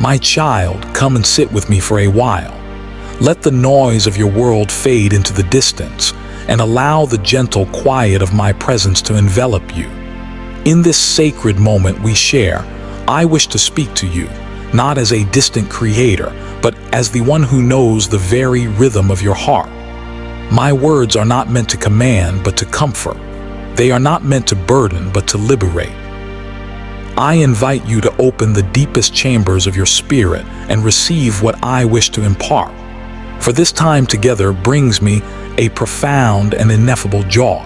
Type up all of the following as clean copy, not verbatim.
My child, come and sit with me for a while. Let the noise of your world fade into the distance, and allow the gentle quiet of my presence to envelop you. In this sacred moment we share, I wish to speak to you, not as a distant creator, but as the one who knows the very rhythm of your heart. My words are not meant to command, but to comfort. They are not meant to burden, but to liberate. I invite you to open the deepest chambers of your spirit and receive what I wish to impart. For this time together brings me a profound and ineffable joy.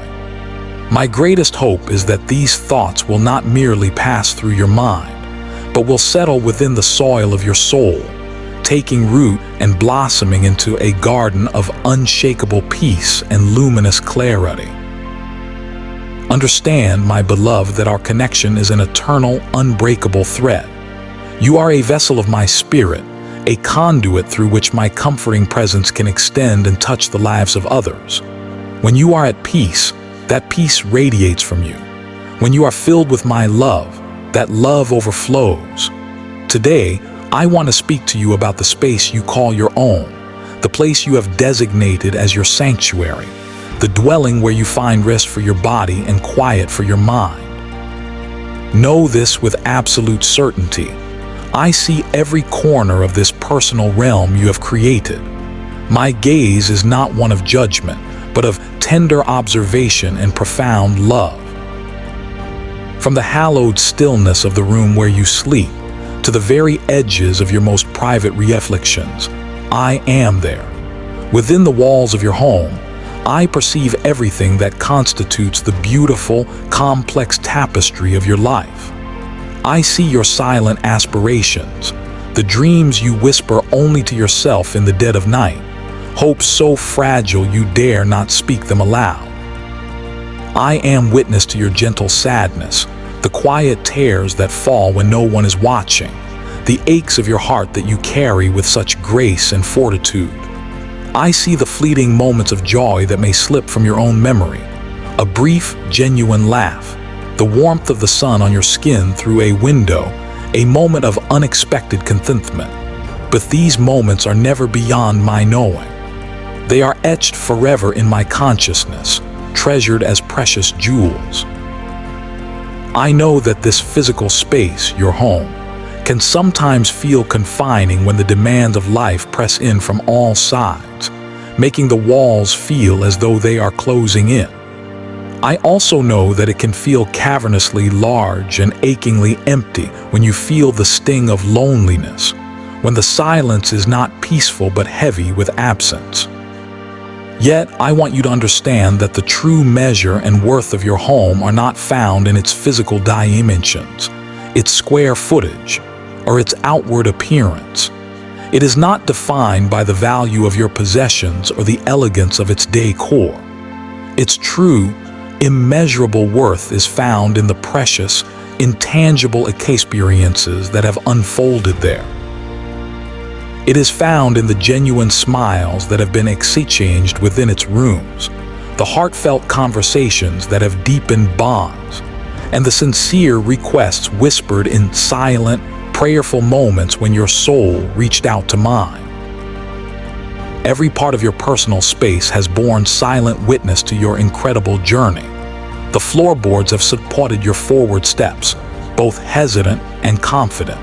My greatest hope is that these thoughts will not merely pass through your mind, but will settle within the soil of your soul, taking root and blossoming into a garden of unshakable peace and luminous clarity. Understand, my beloved, that our connection is an eternal, unbreakable thread. You are a vessel of my spirit, a conduit through which my comforting presence can extend and touch the lives of others. When you are at peace, that peace radiates from you. When you are filled with my love, that love overflows. Today, I want to speak to you about the space you call your own, the place you have designated as your sanctuary, the dwelling where you find rest for your body and quiet for your mind. Know this with absolute certainty. I see every corner of this personal realm you have created. My gaze is not one of judgment, but of tender observation and profound love. From the hallowed stillness of the room where you sleep, to the very edges of your most private reflections, I am there. Within the walls of your home, I perceive everything that constitutes the beautiful, complex tapestry of your life. I see your silent aspirations, the dreams you whisper only to yourself in the dead of night, hopes so fragile you dare not speak them aloud. I am witness to your gentle sadness, the quiet tears that fall when no one is watching, the aches of your heart that you carry with such grace and fortitude. I see the fleeting moments of joy that may slip from your own memory, a brief, genuine laugh, the warmth of the sun on your skin through a window, a moment of unexpected contentment. But these moments are never beyond my knowing. They are etched forever in my consciousness, treasured as precious jewels. I know that this physical space, your home, can sometimes feel confining when the demands of life press in from all sides, making the walls feel as though they are closing in. I also know that it can feel cavernously large and achingly empty when you feel the sting of loneliness, when the silence is not peaceful but heavy with absence. Yet, I want you to understand that the true measure and worth of your home are not found in its physical dimensions, its square footage, or its outward appearance. It is not defined by the value of your possessions or the elegance of its decor. Its true, immeasurable worth is found in the precious, intangible experiences that have unfolded there. It is found in the genuine smiles that have been exchanged within its rooms, the heartfelt conversations that have deepened bonds, and the sincere requests whispered in silent, prayerful moments when your soul reached out to mine. Every part of your personal space has borne silent witness to your incredible journey. The floorboards have supported your forward steps, both hesitant and confident.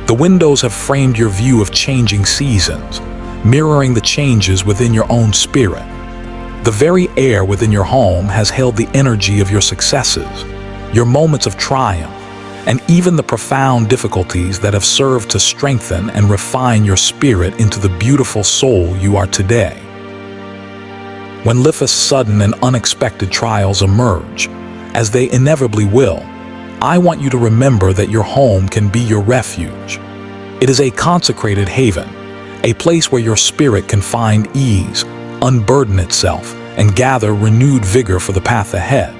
The windows have framed your view of changing seasons, mirroring the changes within your own spirit. The very air within your home has held the energy of your successes, your moments of triumph, and even the profound difficulties that have served to strengthen and refine your spirit into the beautiful soul you are today. When life's sudden and unexpected trials emerge, as they inevitably will, I want you to remember that your home can be your refuge. It is a consecrated haven, a place where your spirit can find ease, unburden itself, and gather renewed vigor for the path ahead.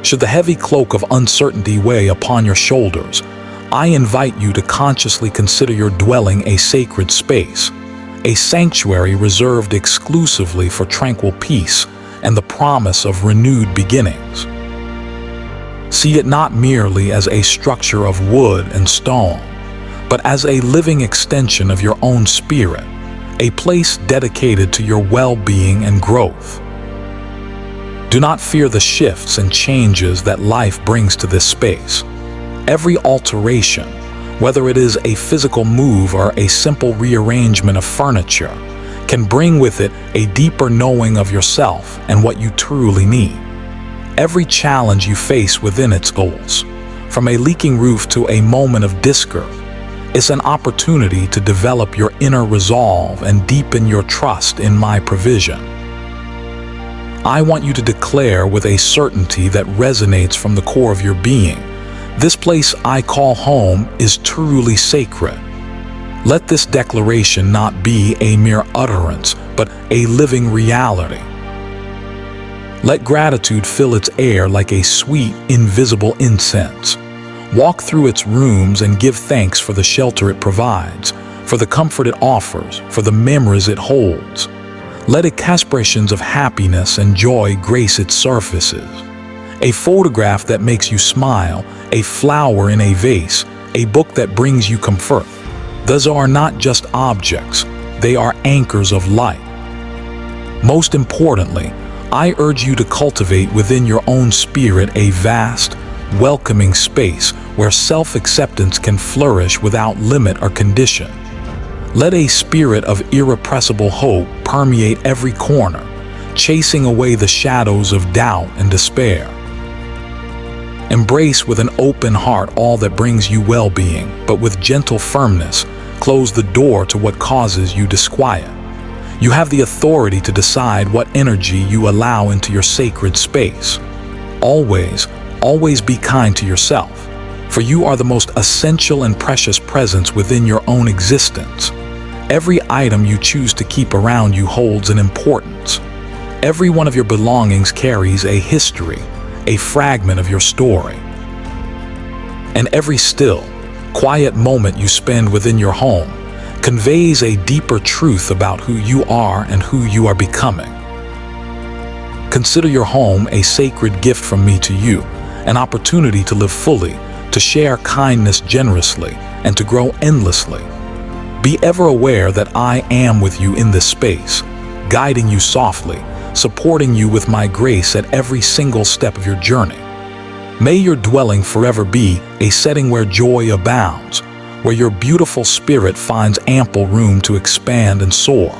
Should the heavy cloak of uncertainty weigh upon your shoulders, I invite you to consciously consider your dwelling a sacred space, a sanctuary reserved exclusively for tranquil peace and the promise of renewed beginnings. See it not merely as a structure of wood and stone, but as a living extension of your own spirit, a place dedicated to your well-being and growth. Do not fear the shifts and changes that life brings to this space. Every alteration, whether it is a physical move or a simple rearrangement of furniture, can bring with it a deeper knowing of yourself and what you truly need. Every challenge you face within its goals, from a leaking roof to a moment of discord, is an opportunity to develop your inner resolve and deepen your trust in my provision. I want you to declare with a certainty that resonates from the core of your being, this place I call home is truly sacred. Let this declaration not be a mere utterance, but a living reality. Let gratitude fill its air like a sweet, invisible incense. Walk through its rooms and give thanks for the shelter it provides, for the comfort it offers, for the memories it holds. Let expressions of happiness and joy grace its surfaces. A photograph that makes you smile, a flower in a vase, a book that brings you comfort. Those are not just objects, they are anchors of light. Most importantly, I urge you to cultivate within your own spirit a vast, welcoming space where self-acceptance can flourish without limit or condition. Let a spirit of irrepressible hope permeate every corner, chasing away the shadows of doubt and despair. Embrace with an open heart all that brings you well-being, but with gentle firmness, close the door to what causes you disquiet. You have the authority to decide what energy you allow into your sacred space. Always be kind to yourself, for you are the most essential and precious presence within your own existence. Every item you choose to keep around you holds an importance. Every one of your belongings carries a history, a fragment of your story. And every still, quiet moment you spend within your home conveys a deeper truth about who you are and who you are becoming. Consider your home a sacred gift from me to you, an opportunity to live fully, to share kindness generously, and to grow endlessly. Be ever aware that I am with you in this space, guiding you softly, supporting you with my grace at every single step of your journey. May your dwelling forever be a setting where joy abounds, where your beautiful spirit finds ample room to expand and soar,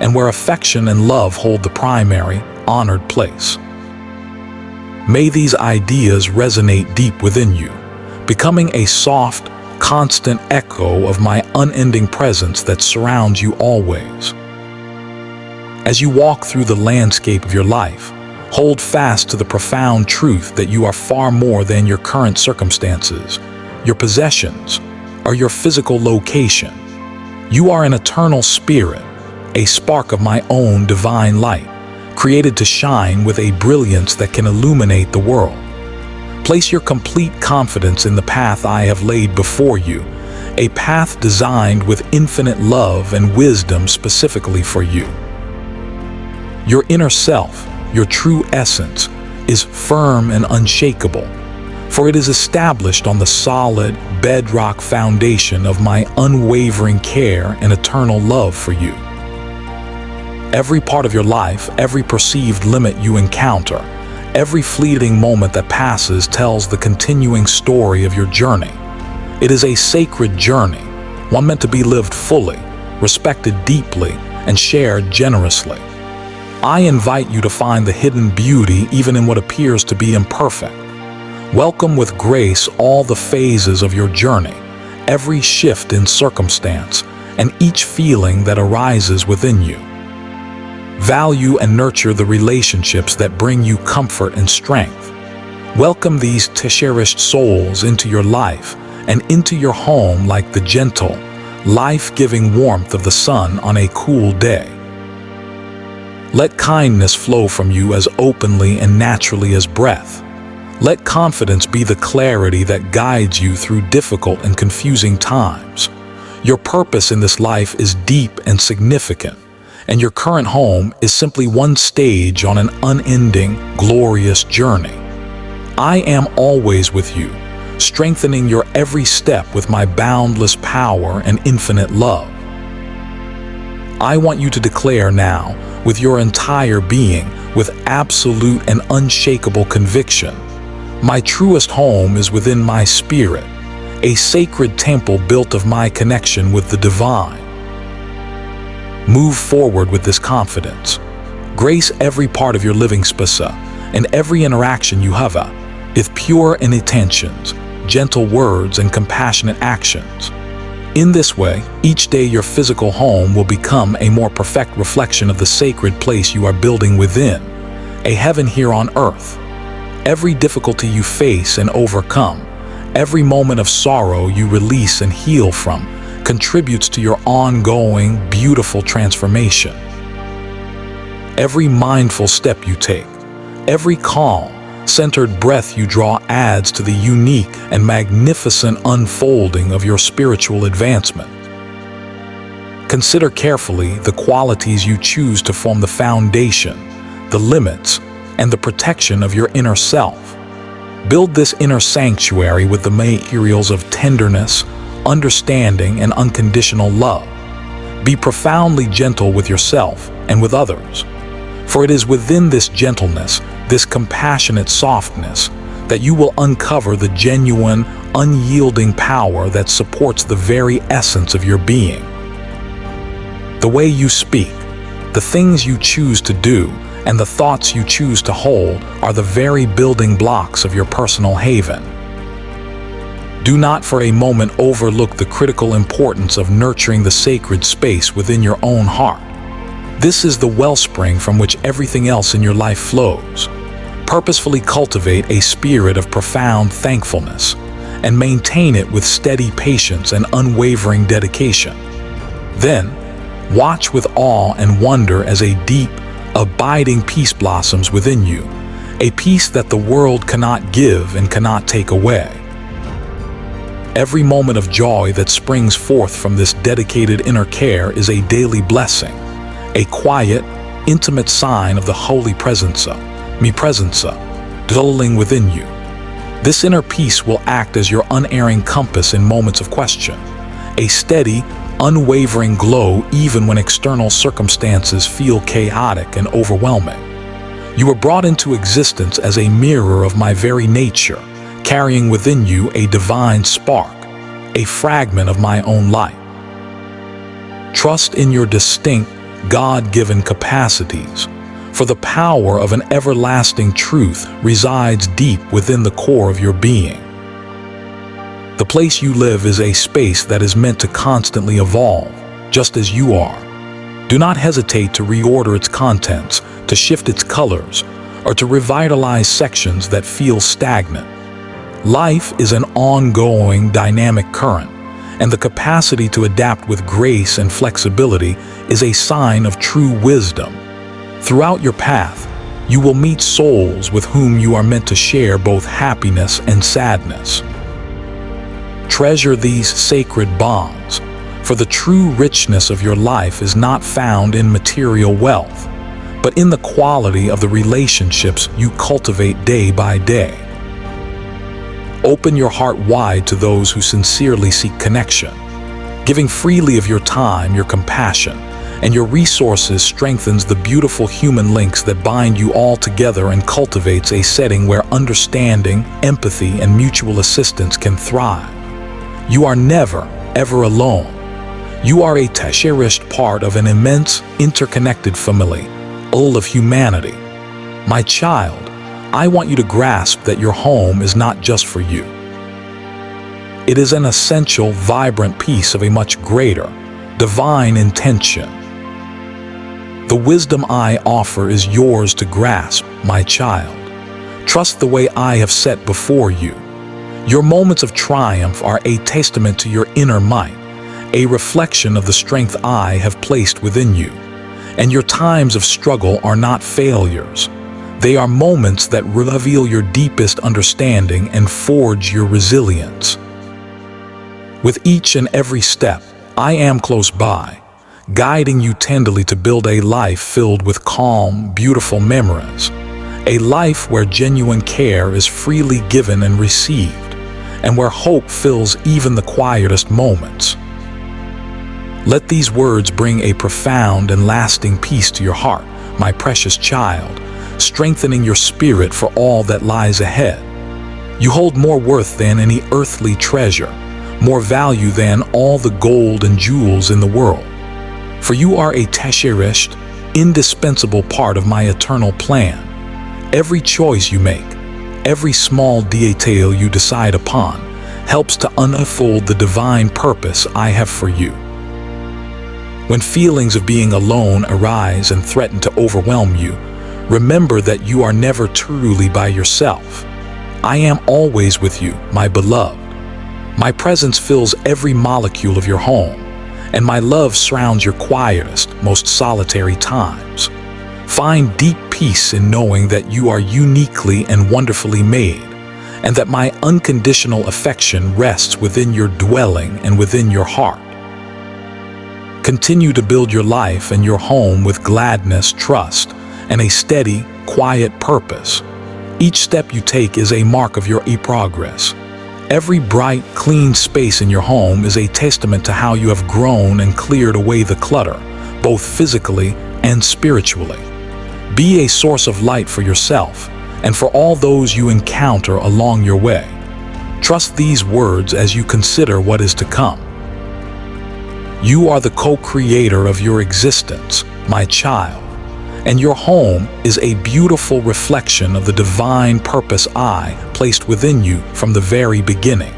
and where affection and love hold the primary, honored place. May these ideas resonate deep within you, becoming a soft, constant echo of my unending presence that surrounds you always. As you walk through the landscape of your life, hold fast to the profound truth that you are far more than your current circumstances, your possessions, or your physical location. You are an eternal spirit, a spark of my own divine light, created to shine with a brilliance that can illuminate the world. Place your complete confidence in the path I have laid before you, a path designed with infinite love and wisdom specifically for you. Your inner self, your true essence, is firm and unshakable, for it is established on the solid, bedrock foundation of my unwavering care and eternal love for you. Every part of your life, every perceived limit you encounter, every fleeting moment that passes tells the continuing story of your journey. It is a sacred journey, one meant to be lived fully, respected deeply, and shared generously. I invite you to find the hidden beauty even in what appears to be imperfect. Welcome with grace all the phases of your journey, every shift in circumstance, and each feeling that arises within you. Value and nurture the relationships that bring you comfort and strength. Welcome these cherished souls into your life and into your home like the gentle, life-giving warmth of the sun on a cool day. Let kindness flow from you as openly and naturally as breath. Let confidence be the clarity that guides you through difficult and confusing times. Your purpose in this life is deep and significant, and your current home is simply one stage on an unending, glorious journey. I am always with you, strengthening your every step with my boundless power and infinite love. I want you to declare now, with your entire being, with absolute and unshakable conviction, my truest home is within my spirit, a sacred temple built of my connection with the divine. Move forward with this confidence. Grace every part of your living space and every interaction you have with pure intentions, gentle words, and compassionate actions. In this way, each day your physical home will become a more perfect reflection of the sacred place you are building within, a heaven here on earth. Every difficulty you face and overcome, every moment of sorrow you release and heal from, contributes to your ongoing, beautiful transformation. Every mindful step you take, every calm, centered breath you draw adds to the unique and magnificent unfolding of your spiritual advancement. Consider carefully the qualities you choose to form the foundation, the limits, and the protection of your inner self. Build this inner sanctuary with the materials of tenderness, understanding, and unconditional love. Be profoundly gentle with yourself and with others, for it is within this gentleness, this compassionate softness, that you will uncover the genuine, unyielding power that supports the very essence of your being. The way you speak, the things you choose to do, and the thoughts you choose to hold are the very building blocks of your personal haven. Do not for a moment overlook the critical importance of nurturing the sacred space within your own heart. This is the wellspring from which everything else in your life flows. Purposefully cultivate a spirit of profound thankfulness and maintain it with steady patience and unwavering dedication. Then, watch with awe and wonder as a deep, abiding peace blossoms within you, a peace that the world cannot give and cannot take away. Every moment of joy that springs forth from this dedicated inner care is a daily blessing, a quiet, intimate sign of the holy presence, mi presenza, dwelling within you. This inner peace will act as your unerring compass in moments of question, a steady, unwavering glow even when external circumstances feel chaotic and overwhelming. You were brought into existence as a mirror of my very nature, carrying within you a divine spark, a fragment of my own light. Trust in your distinct, God-given capacities, for the power of an everlasting truth resides deep within the core of your being. The place you live is a space that is meant to constantly evolve, just as you are. Do not hesitate to reorder its contents, to shift its colors, or to revitalize sections that feel stagnant. Life is an ongoing, dynamic current, and the capacity to adapt with grace and flexibility is a sign of true wisdom. Throughout your path, you will meet souls with whom you are meant to share both happiness and sadness. Treasure these sacred bonds, for the true richness of your life is not found in material wealth, but in the quality of the relationships you cultivate day by day. Open your heart wide to those who sincerely seek connection. Giving freely of your time, your compassion, and your resources strengthens the beautiful human links that bind you all together and cultivates a setting where understanding, empathy, and mutual assistance can thrive. You are never, ever alone. You are a cherished part of an immense, interconnected family, all of humanity. My child, I want you to grasp that your home is not just for you. It is an essential, vibrant piece of a much greater, divine intention. The wisdom I offer is yours to grasp, my child. Trust the way I have set before you. Your moments of triumph are a testament to your inner might, a reflection of the strength I have placed within you. And your times of struggle are not failures. They are moments that reveal your deepest understanding and forge your resilience. With each and every step, I am close by, guiding you tenderly to build a life filled with calm, beautiful memories, a life where genuine care is freely given and received, and where hope fills even the quietest moments. Let these words bring a profound and lasting peace to your heart, my precious child, strengthening your spirit for all that lies ahead. You hold more worth than any earthly treasure, more value than all the gold and jewels in the world. For you are a cherished, indispensable part of my eternal plan. Every choice you make, every small detail you decide upon, helps to unfold the divine purpose I have for you. When feelings of being alone arise and threaten to overwhelm you, remember that you are never truly by yourself. I am always with you, my beloved. My presence fills every molecule of your home, and my love surrounds your quietest, most solitary times. Find deep peace in knowing that you are uniquely and wonderfully made, and that my unconditional affection rests within your dwelling and within your heart. Continue to build your life and your home with gladness, trust, and a steady, quiet purpose. Each step you take is a mark of your progress. Every bright, clean space in your home is a testament to how you have grown and cleared away the clutter, both physically and spiritually. Be a source of light for yourself and for all those you encounter along your way. Trust these words as you consider what is to come. You are the co-creator of your existence, my child, and your home is a beautiful reflection of the divine purpose I placed within you from the very beginning.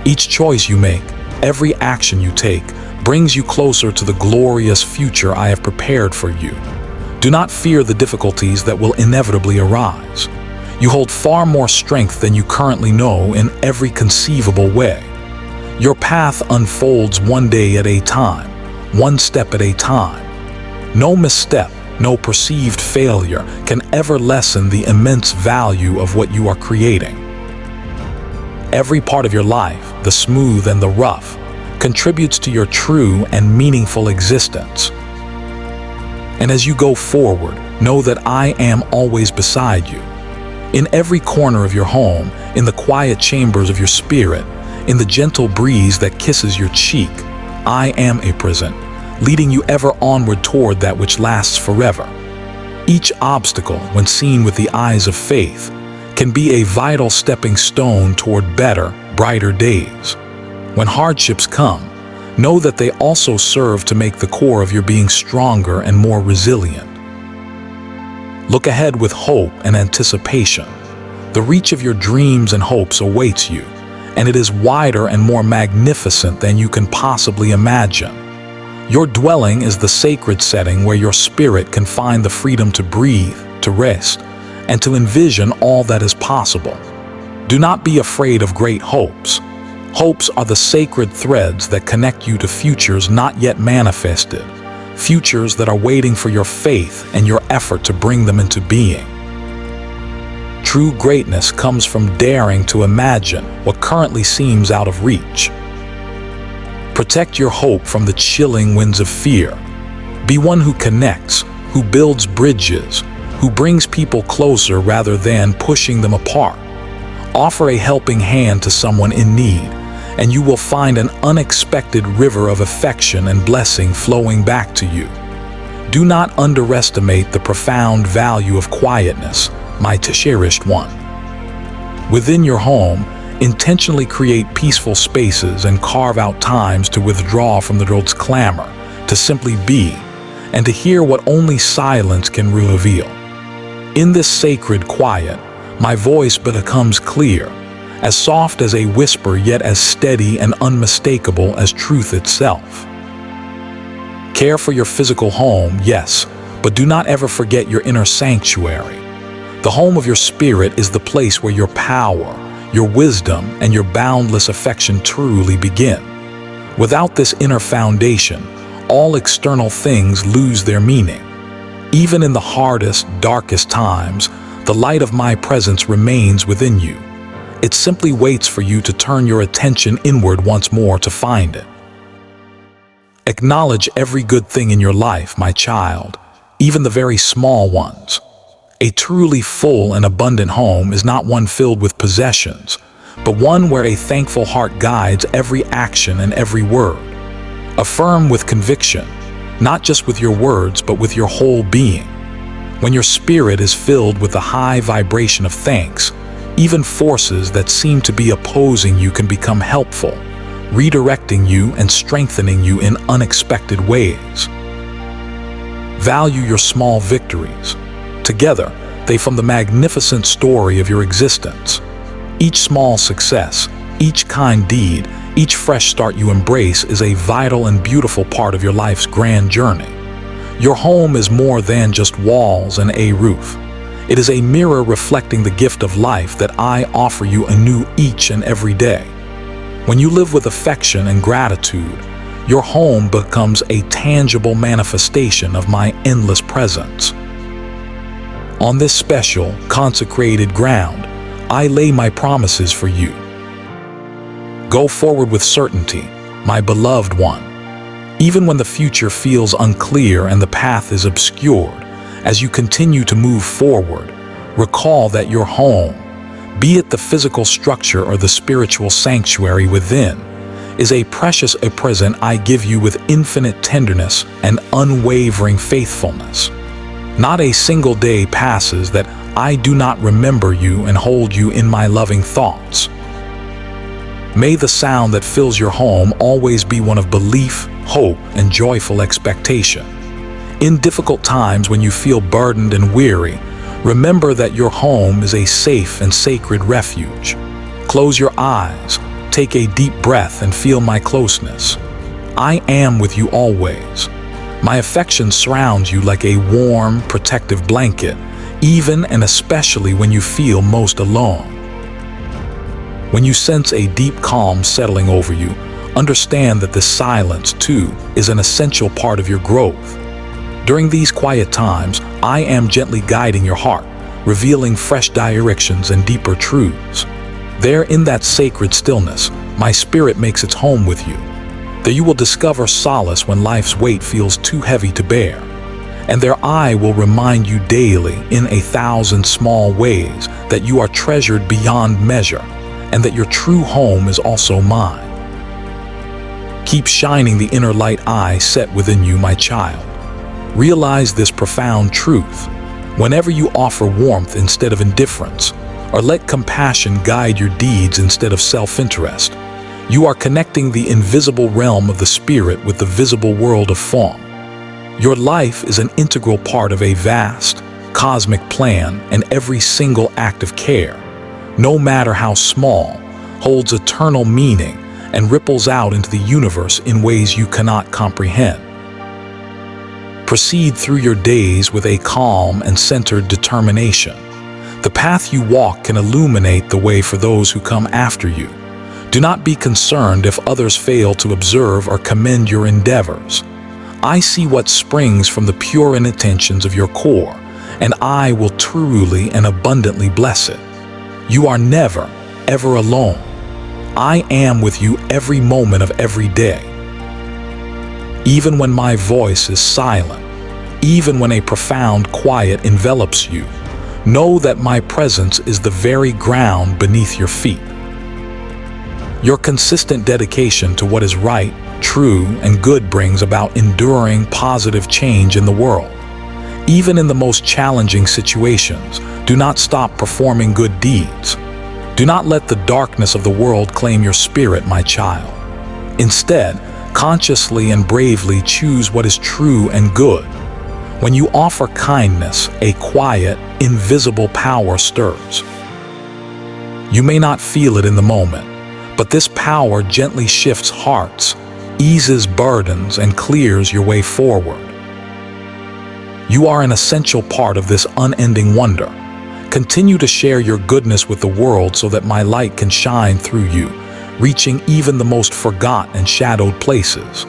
Each choice you make, every action you take, brings you closer to the glorious future I have prepared for you. Do not fear the difficulties that will inevitably arise. You hold far more strength than you currently know in every conceivable way. Your path unfolds one day at a time, one step at a time. No misstep, no perceived failure can ever lessen the immense value of what you are creating. Every part of your life, the smooth and the rough, contributes to your true and meaningful existence. And as you go forward, know that I am always beside you. In every corner of your home, in the quiet chambers of your spirit, in the gentle breeze that kisses your cheek, I am present, leading you ever onward toward that which lasts forever. Each obstacle, when seen with the eyes of faith, can be a vital stepping stone toward better, brighter days. When hardships come, know that they also serve to make the core of your being stronger and more resilient. Look ahead with hope and anticipation. The reach of your dreams and hopes awaits you, and it is wider and more magnificent than you can possibly imagine. Your dwelling is the sacred setting where your spirit can find the freedom to breathe, to rest, and to envision all that is possible. Do not be afraid of great hopes. Hopes are the sacred threads that connect you to futures not yet manifested, futures that are waiting for your faith and your effort to bring them into being. True greatness comes from daring to imagine what currently seems out of reach. Protect your hope from the chilling winds of fear. Be one who connects, who builds bridges, who brings people closer rather than pushing them apart. Offer a helping hand to someone in need, and you will find an unexpected river of affection and blessing flowing back to you. Do not underestimate the profound value of quietness, my cherished one. Within your home, intentionally create peaceful spaces and carve out times to withdraw from the world's clamor, to simply be, and to hear what only silence can reveal. In this sacred quiet, my voice becomes clear, as soft as a whisper yet as steady and unmistakable as truth itself. Care for your physical home, yes, but do not ever forget your inner sanctuary. The home of your spirit is the place where your power, your wisdom, and your boundless affection truly begin. Without this inner foundation, all external things lose their meaning. Even in the hardest, darkest times, the light of my presence remains within you. It simply waits for you to turn your attention inward once more to find it. Acknowledge every good thing in your life, my child, even the very small ones. A truly full and abundant home is not one filled with possessions, but one where a thankful heart guides every action and every word. Affirm with conviction, not just with your words, but with your whole being. When your spirit is filled with the high vibration of thanks, even forces that seem to be opposing you can become helpful, redirecting you and strengthening you in unexpected ways. Value your small victories. Together, they form the magnificent story of your existence. Each small success, each kind deed, each fresh start you embrace is a vital and beautiful part of your life's grand journey. Your home is more than just walls and a roof. It is a mirror reflecting the gift of life that I offer you anew each and every day. When you live with affection and gratitude, your home becomes a tangible manifestation of my endless presence. On this special, consecrated ground, I lay my promises for you. Go forward with certainty, my beloved one. Even when the future feels unclear and the path is obscured, as you continue to move forward, recall that your home, be it the physical structure or the spiritual sanctuary within, is a precious present I give you with infinite tenderness and unwavering faithfulness. Not a single day passes that I do not remember you and hold you in my loving thoughts. May the sound that fills your home always be one of belief, hope, and joyful expectation. In difficult times when you feel burdened and weary, remember that your home is a safe and sacred refuge. Close your eyes, take a deep breath, and feel my closeness. I am with you always. My affection surrounds you like a warm, protective blanket, even and especially when you feel most alone. When you sense a deep calm settling over you, understand that this silence, too, is an essential part of your growth. During these quiet times, I am gently guiding your heart, revealing fresh directions and deeper truths. There, in that sacred stillness, my spirit makes its home with you. There you will discover solace when life's weight feels too heavy to bear. And there I will remind you daily in 1,000 small ways that you are treasured beyond measure, and that your true home is also mine. Keep shining the inner light I set within you, my child. Realize this profound truth. Whenever you offer warmth instead of indifference, or let compassion guide your deeds instead of self-interest, you are connecting the invisible realm of the spirit with the visible world of form. Your life is an integral part of a vast, cosmic plan, and every single act of care, no matter how small, holds eternal meaning and ripples out into the universe in ways you cannot comprehend. Proceed through your days with a calm and centered determination. The path you walk can illuminate the way for those who come after you. Do not be concerned if others fail to observe or commend your endeavors. I see what springs from the pure intentions of your core, and I will truly and abundantly bless it. You are never, ever alone. I am with you every moment of every day. Even when my voice is silent, even when a profound quiet envelops you, know that my presence is the very ground beneath your feet. Your consistent dedication to what is right, true, and good brings about enduring positive change in the world. Even in the most challenging situations, do not stop performing good deeds. Do not let the darkness of the world claim your spirit, my child. Instead, consciously and bravely choose what is true and good. When you offer kindness, a quiet, invisible power stirs. You may not feel it in the moment, but this power gently shifts hearts, eases burdens, and clears your way forward. You are an essential part of this unending wonder. Continue to share your goodness with the world so that my light can shine through you, reaching even the most forgotten and shadowed places.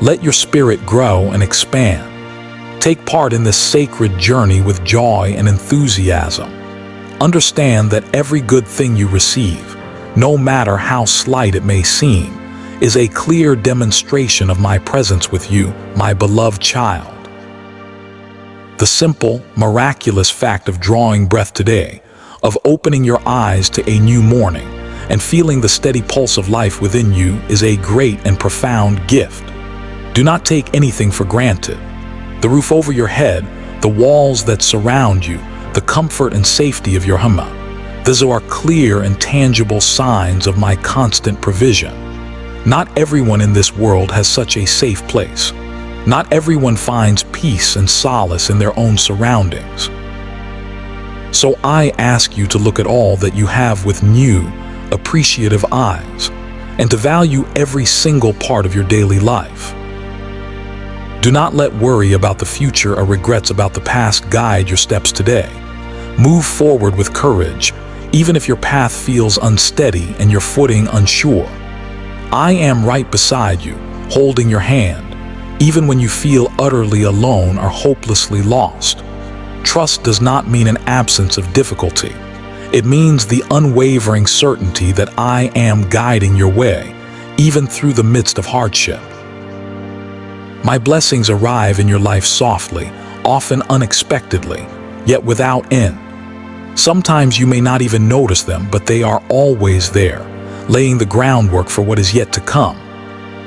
Let your spirit grow and expand. Take part in this sacred journey with joy and enthusiasm. Understand that every good thing you receive, no matter how slight it may seem, is a clear demonstration of my presence with you, my beloved child. The simple, miraculous fact of drawing breath today, of opening your eyes to a new morning, and feeling the steady pulse of life within you is a great and profound gift. Do not take anything for granted. The roof over your head, the walls that surround you, the comfort and safety of your home. These are clear and tangible signs of my constant provision. Not everyone in this world has such a safe place. Not everyone finds peace and solace in their own surroundings. So I ask you to look at all that you have with new, appreciative eyes, and to value every single part of your daily life. Do not let worry about the future or regrets about the past guide your steps today. Move forward with courage, even if your path feels unsteady and your footing unsure. I am right beside you, holding your hand, even when you feel utterly alone or hopelessly lost. Trust does not mean an absence of difficulty. It means the unwavering certainty that I am guiding your way, even through the midst of hardship. My blessings arrive in your life softly, often unexpectedly, yet without end. Sometimes you may not even notice them, but they are always there, laying the groundwork for what is yet to come.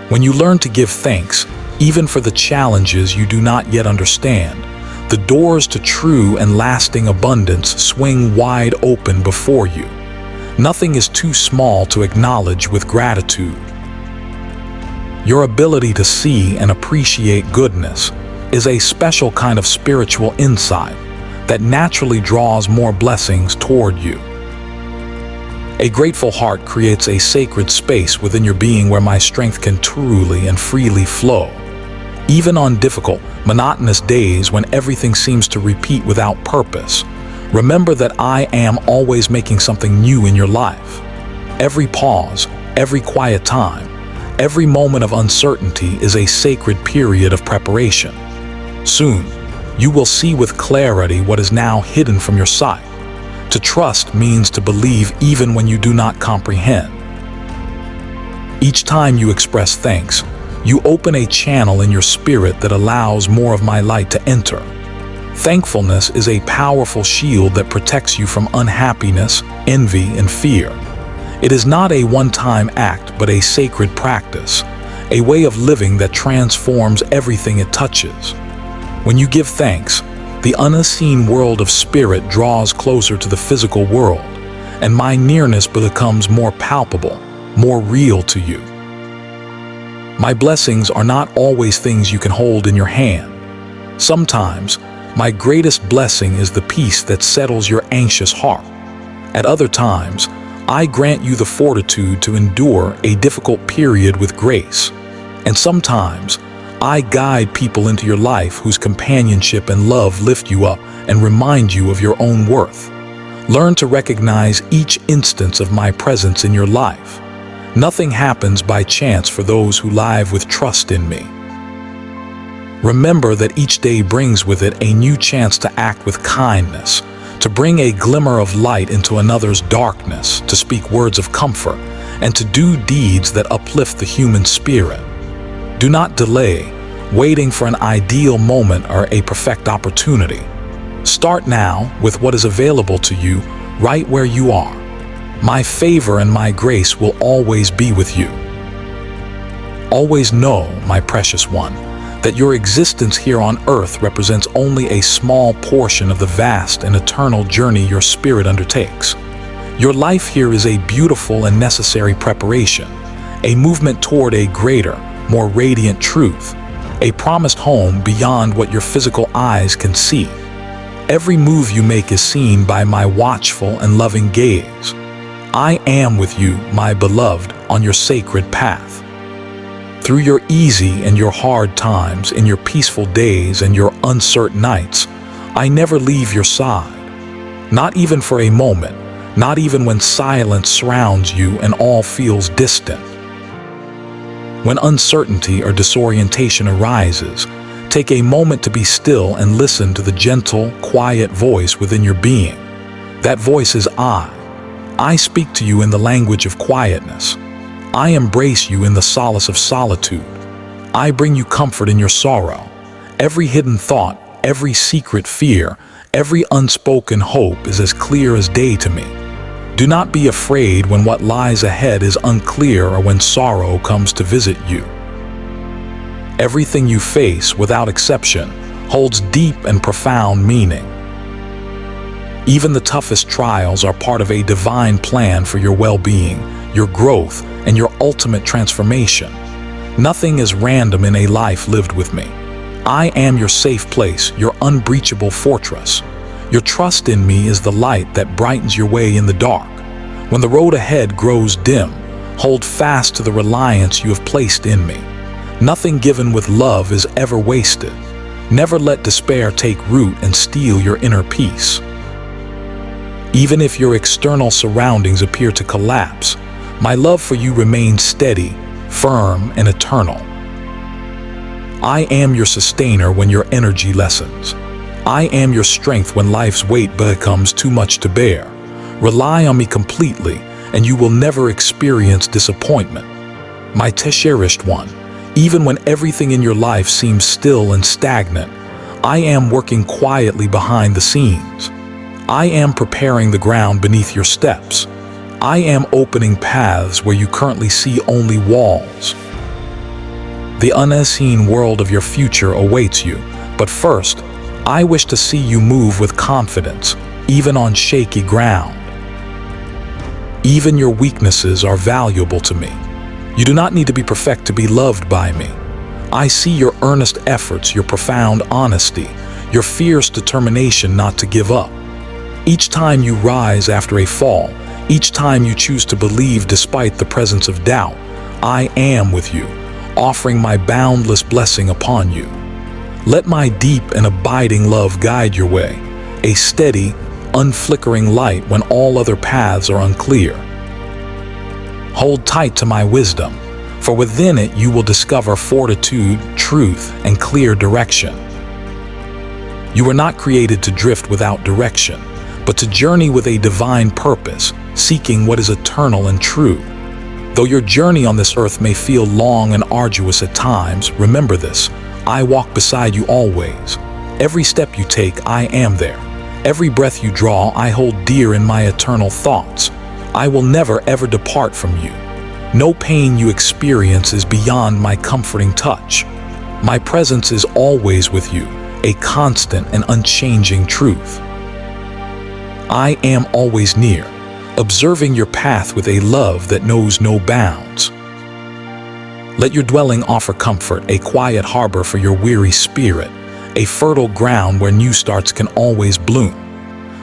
When you learn to give thanks, even for the challenges you do not yet understand, the doors to true and lasting abundance swing wide open before you. Nothing is too small to acknowledge with gratitude. Your ability to see and appreciate goodness is a special kind of spiritual insight that naturally draws more blessings toward you. A grateful heart creates a sacred space within your being where my strength can truly and freely flow. Even on difficult, monotonous days when everything seems to repeat without purpose, remember that I am always making something new in your life. Every pause, every quiet time, every moment of uncertainty is a sacred period of preparation. Soon, you will see with clarity what is now hidden from your sight. To trust means to believe even when you do not comprehend. Each time you express thanks, you open a channel in your spirit that allows more of my light to enter. Thankfulness is a powerful shield that protects you from unhappiness, envy, and fear. It is not a one-time act, but a sacred practice, a way of living that transforms everything it touches. When you give thanks, the unseen world of spirit draws closer to the physical world, and my nearness becomes more palpable, more real to you. My blessings are not always things you can hold in your hand. Sometimes, my greatest blessing is the peace that settles your anxious heart. At other times, I grant you the fortitude to endure a difficult period with grace. And sometimes, I guide people into your life whose companionship and love lift you up and remind you of your own worth. Learn to recognize each instance of my presence in your life. Nothing happens by chance for those who live with trust in me. Remember that each day brings with it a new chance to act with kindness, to bring a glimmer of light into another's darkness, to speak words of comfort, and to do deeds that uplift the human spirit. Do not delay, waiting for an ideal moment or a perfect opportunity. Start now with what is available to you right where you are. My favor and my grace will always be with you. Always know, my precious one, that your existence here on earth represents only a small portion of the vast and eternal journey your spirit undertakes. Your life here is a beautiful and necessary preparation, a movement toward a greater, more radiant truth, a promised home beyond what your physical eyes can see. Every move you make is seen by my watchful and loving gaze. I am with you, my beloved, on your sacred path. Through your easy and your hard times, in your peaceful days and your uncertain nights, I never leave your side. Not even for a moment, not even when silence surrounds you and all feels distant. When uncertainty or disorientation arises, take a moment to be still and listen to the gentle, quiet voice within your being. That voice is I. I speak to you in the language of quietness. I embrace you in the solace of solitude. I bring you comfort in your sorrow. Every hidden thought, every secret fear, every unspoken hope is as clear as day to me. Do not be afraid when what lies ahead is unclear or when sorrow comes to visit you. Everything you face, without exception, holds deep and profound meaning. Even the toughest trials are part of a divine plan for your well-being, your growth, and your ultimate transformation. Nothing is random in a life lived with me. I am your safe place, your unbreachable fortress. Your trust in me is the light that brightens your way in the dark. When the road ahead grows dim, hold fast to the reliance you have placed in me. Nothing given with love is ever wasted. Never let despair take root and steal your inner peace. Even if your external surroundings appear to collapse, my love for you remains steady, firm, and eternal. I am your sustainer when your energy lessens. I am your strength when life's weight becomes too much to bear. Rely on me completely, and you will never experience disappointment. My cherished one, even when everything in your life seems still and stagnant, I am working quietly behind the scenes. I am preparing the ground beneath your steps. I am opening paths where you currently see only walls. The unseen world of your future awaits you, but first, I wish to see you move with confidence, even on shaky ground. Even your weaknesses are valuable to me. You do not need to be perfect to be loved by me. I see your earnest efforts, your profound honesty, your fierce determination not to give up. Each time you rise after a fall, each time you choose to believe despite the presence of doubt, I am with you, offering my boundless blessing upon you. Let my deep and abiding love guide your way, a steady, unflickering light when all other paths are unclear. Hold tight to my wisdom, for within it you will discover fortitude, truth, and clear direction. You were not created to drift without direction, but to journey with a divine purpose, seeking what is eternal and true. Though your journey on this earth may feel long and arduous at times, remember this: I walk beside you always. Every step you take, I am there. Every breath you draw, I hold dear in my eternal thoughts. I will never ever depart from you. No pain you experience is beyond my comforting touch. My presence is always with you, a constant and unchanging truth. I am always near, observing your path with a love that knows no bounds. Let your dwelling offer comfort, a quiet harbor for your weary spirit, a fertile ground where new starts can always bloom.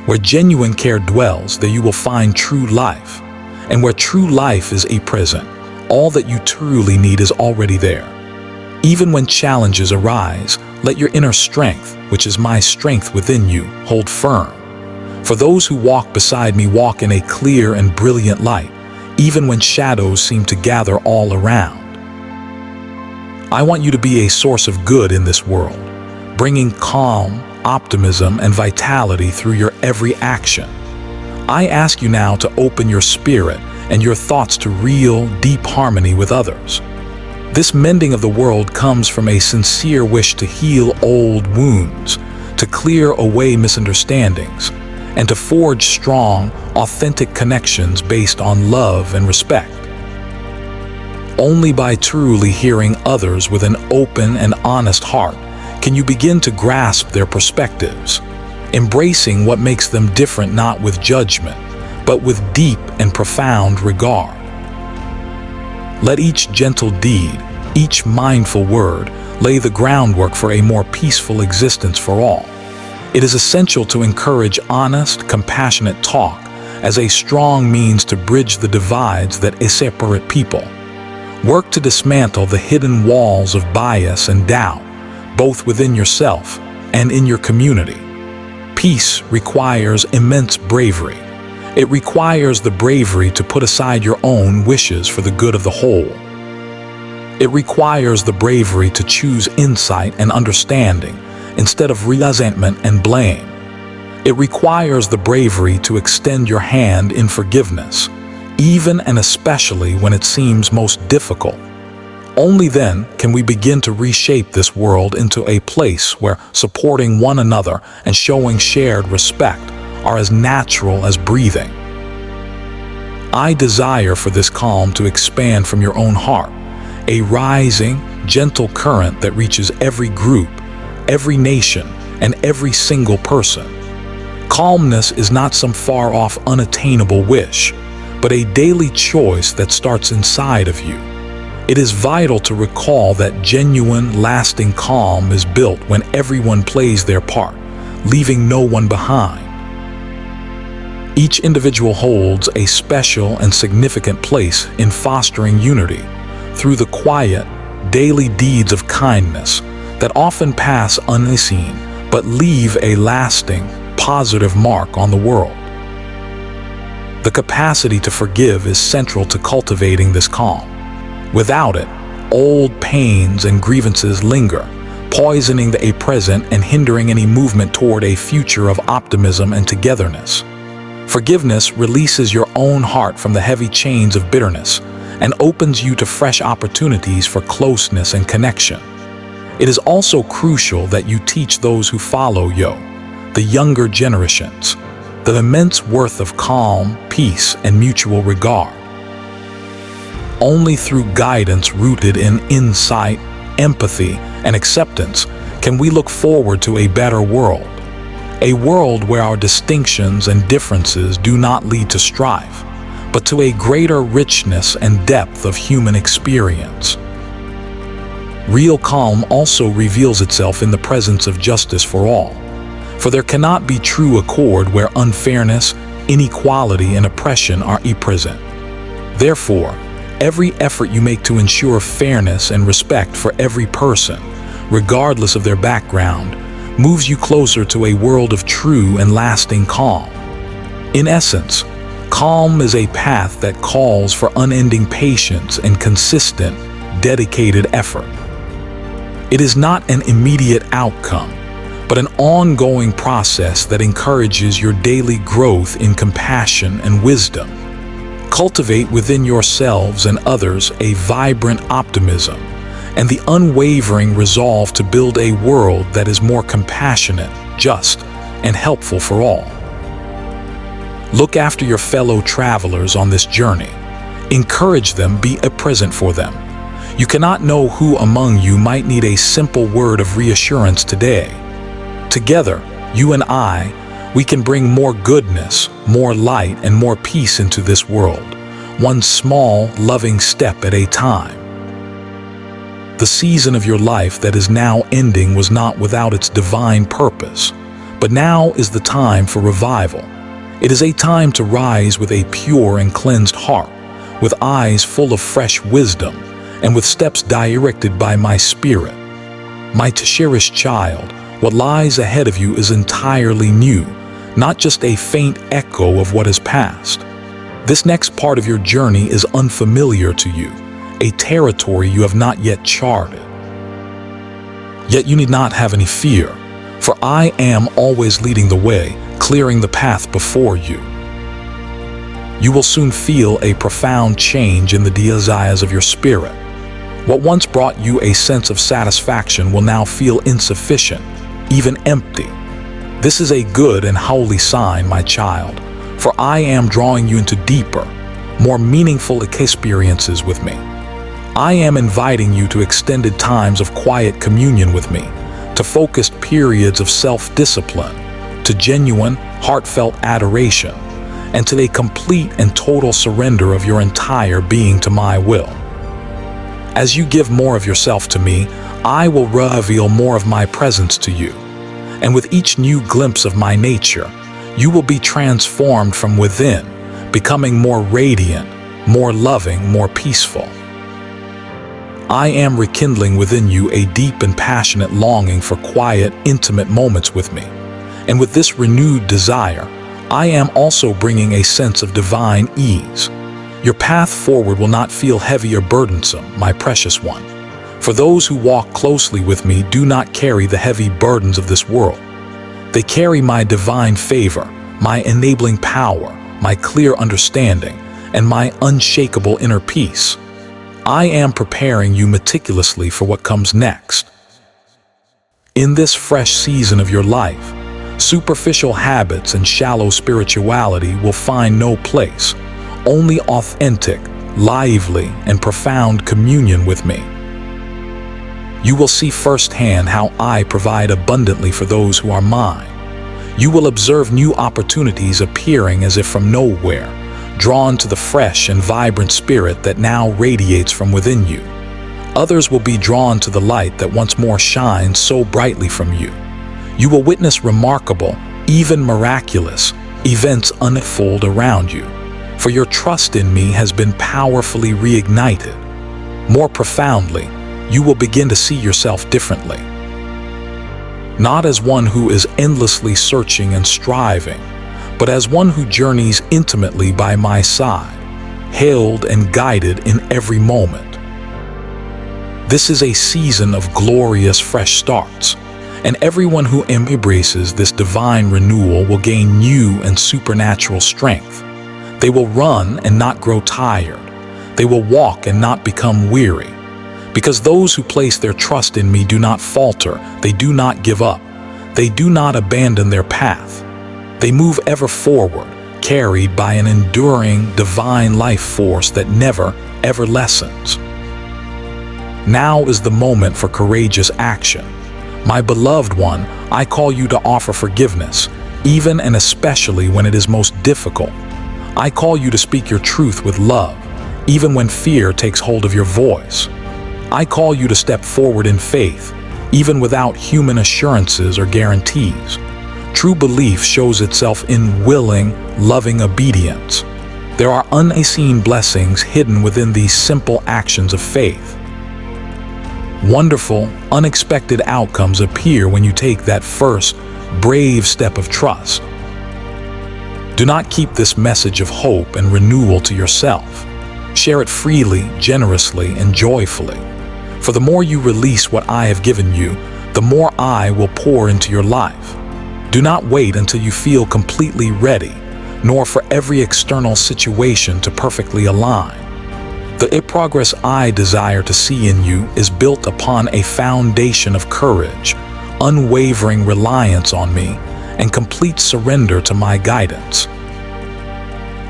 Where genuine care dwells, there you will find true life. And where true life is a present, all that you truly need is already there. Even when challenges arise, let your inner strength, which is my strength within you, hold firm. For those who walk beside me walk in a clear and brilliant light, even when shadows seem to gather all around. I want you to be a source of good in this world, bringing calm, optimism, and vitality through your every action. I ask you now to open your spirit and your thoughts to real, deep harmony with others. This mending of the world comes from a sincere wish to heal old wounds, to clear away misunderstandings, and to forge strong, authentic connections based on love and respect. Only by truly hearing others with an open and honest heart can you begin to grasp their perspectives, embracing what makes them different not with judgment, but with deep and profound regard. Let each gentle deed, each mindful word, lay the groundwork for a more peaceful existence for all. It is essential to encourage honest, compassionate talk as a strong means to bridge the divides that separate people. Work to dismantle the hidden walls of bias and doubt, both within yourself and in your community. Peace requires immense bravery. It requires the bravery to put aside your own wishes for the good of the whole. It requires the bravery to choose insight and understanding instead of resentment and blame. It requires the bravery to extend your hand in forgiveness, even and especially when it seems most difficult. Only then can we begin to reshape this world into a place where supporting one another and showing shared respect are as natural as breathing. I desire for this calm to expand from your own heart, a rising, gentle current that reaches every group, every nation, and every single person. Calmness is not some far-off, unattainable wish, but a daily choice that starts inside of you. It is vital to recall that genuine, lasting calm is built when everyone plays their part, leaving no one behind. Each individual holds a special and significant place in fostering unity through the quiet, daily deeds of kindness that often pass unseen but leave a lasting, positive mark on the world. The capacity to forgive is central to cultivating this calm. Without it, old pains and grievances linger, poisoning the present and hindering any movement toward a future of optimism and togetherness. Forgiveness releases your own heart from the heavy chains of bitterness and opens you to fresh opportunities for closeness and connection. It is also crucial that you teach those who follow you, the younger generations, the immense worth of calm, peace, and mutual regard. Only through guidance rooted in insight, empathy, and acceptance can we look forward to a better world. A world where our distinctions and differences do not lead to strife, but to a greater richness and depth of human experience. Real calm also reveals itself in the presence of justice for all, for there cannot be true accord where unfairness, inequality, and oppression are present. Therefore, every effort you make to ensure fairness and respect for every person, regardless of their background, moves you closer to a world of true and lasting calm. In essence, calm is a path that calls for unending patience and consistent, dedicated effort. It is not an immediate outcome, but an ongoing process that encourages your daily growth in compassion and wisdom. Cultivate within yourselves and others a vibrant optimism and the unwavering resolve to build a world that is more compassionate, just, and helpful for all. Look after your fellow travelers on this journey. Encourage them, be present for them. You cannot know who among you might need a simple word of reassurance today. Together, you and I, we can bring more goodness, more light, and more peace into this world, one small, loving step at a time. The season of your life that is now ending was not without its divine purpose, but now is the time for revival. It is a time to rise with a pure and cleansed heart, with eyes full of fresh wisdom, and with steps directed by my Spirit. My cherished child, what lies ahead of you is entirely new, not just a faint echo of what is past. This next part of your journey is unfamiliar to you, a territory you have not yet charted. Yet you need not have any fear, for I am always leading the way, clearing the path before you. You will soon feel a profound change in the desires of your spirit. What once brought you a sense of satisfaction will now feel insufficient, even empty. This is a good and holy sign, my child, for I am drawing you into deeper, more meaningful experiences with me. I am inviting you to extended times of quiet communion with me, to focused periods of self-discipline, to genuine, heartfelt adoration, and to a complete and total surrender of your entire being to my will. As you give more of yourself to me, I will reveal more of my presence to you. And with each new glimpse of my nature, you will be transformed from within, becoming more radiant, more loving, more peaceful. I am rekindling within you a deep and passionate longing for quiet, intimate moments with me. And with this renewed desire, I am also bringing a sense of divine ease. Your path forward will not feel heavy or burdensome, my precious one. For those who walk closely with me do not carry the heavy burdens of this world. They carry my divine favor, my enabling power, my clear understanding, and my unshakable inner peace. I am preparing you meticulously for what comes next. In this fresh season of your life, superficial habits and shallow spirituality will find no place. only authentic, lively, and profound communion with me. You will see firsthand how I provide abundantly for those who are mine. You will observe new opportunities appearing as if from nowhere, drawn to the fresh and vibrant spirit that now radiates from within you. Others will be drawn to the light that once more shines so brightly from you. You will witness remarkable, even miraculous, events unfold around you, for your trust in me has been powerfully reignited. More profoundly, you will begin to see yourself differently. Not as one who is endlessly searching and striving, but as one who journeys intimately by my side, held and guided in every moment. This is a season of glorious fresh starts, and everyone who embraces this divine renewal will gain new and supernatural strength. They will run and not grow tired. They will walk and not become weary. Because those who place their trust in me do not falter, they do not give up, they do not abandon their path. They move ever forward, carried by an enduring, divine life force that never, ever lessens. Now is the moment for courageous action. My beloved one, I call you to offer forgiveness, even and especially when it is most difficult. I call you to speak your truth with love, even when fear takes hold of your voice. I call you to step forward in faith, even without human assurances or guarantees. True belief shows itself in willing, loving obedience. There are unseen blessings hidden within these simple actions of faith. Wonderful, unexpected outcomes appear when you take that first, brave step of trust. Do not keep this message of hope and renewal to yourself. Share it freely, generously, and joyfully. For the more you release what I have given you, the more I will pour into your life. Do not wait until you feel completely ready, nor for every external situation to perfectly align. The progress I desire to see in you is built upon a foundation of courage, unwavering reliance on me, and complete surrender to my guidance.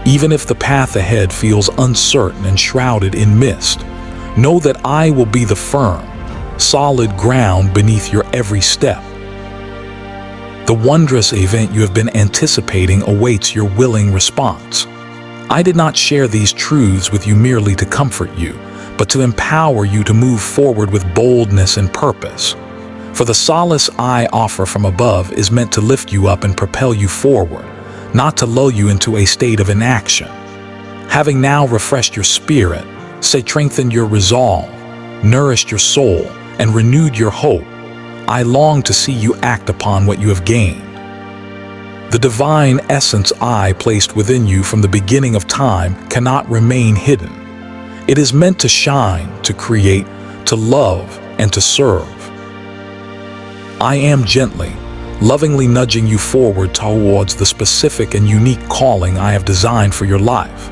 Even if the path ahead feels uncertain and shrouded in mist, know that I will be the firm, solid ground beneath your every step. The wondrous event you have been anticipating awaits your willing response. I did not share these truths with you merely to comfort you, but to empower you to move forward with boldness and purpose. For the solace I offer from above is meant to lift you up and propel you forward, not to lull you into a state of inaction. Having now refreshed your spirit, strengthened your resolve, nourished your soul, and renewed your hope, I long to see you act upon what you have gained. The divine essence I placed within you from the beginning of time cannot remain hidden. It is meant to shine, to create, to love, and to serve. I am gently, lovingly nudging you forward towards the specific and unique calling I have designed for your life.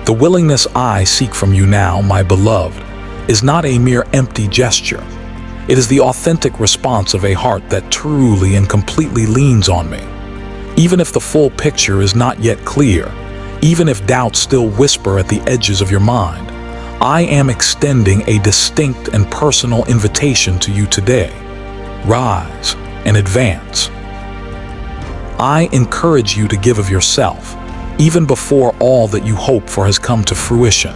The willingness I seek from you now, my beloved, is not a mere empty gesture. It is the authentic response of a heart that truly and completely leans on me. Even if the full picture is not yet clear, even if doubts still whisper at the edges of your mind, I am extending a distinct and personal invitation to you today. Rise and advance. I encourage you to give of yourself, even before all that you hope for has come to fruition.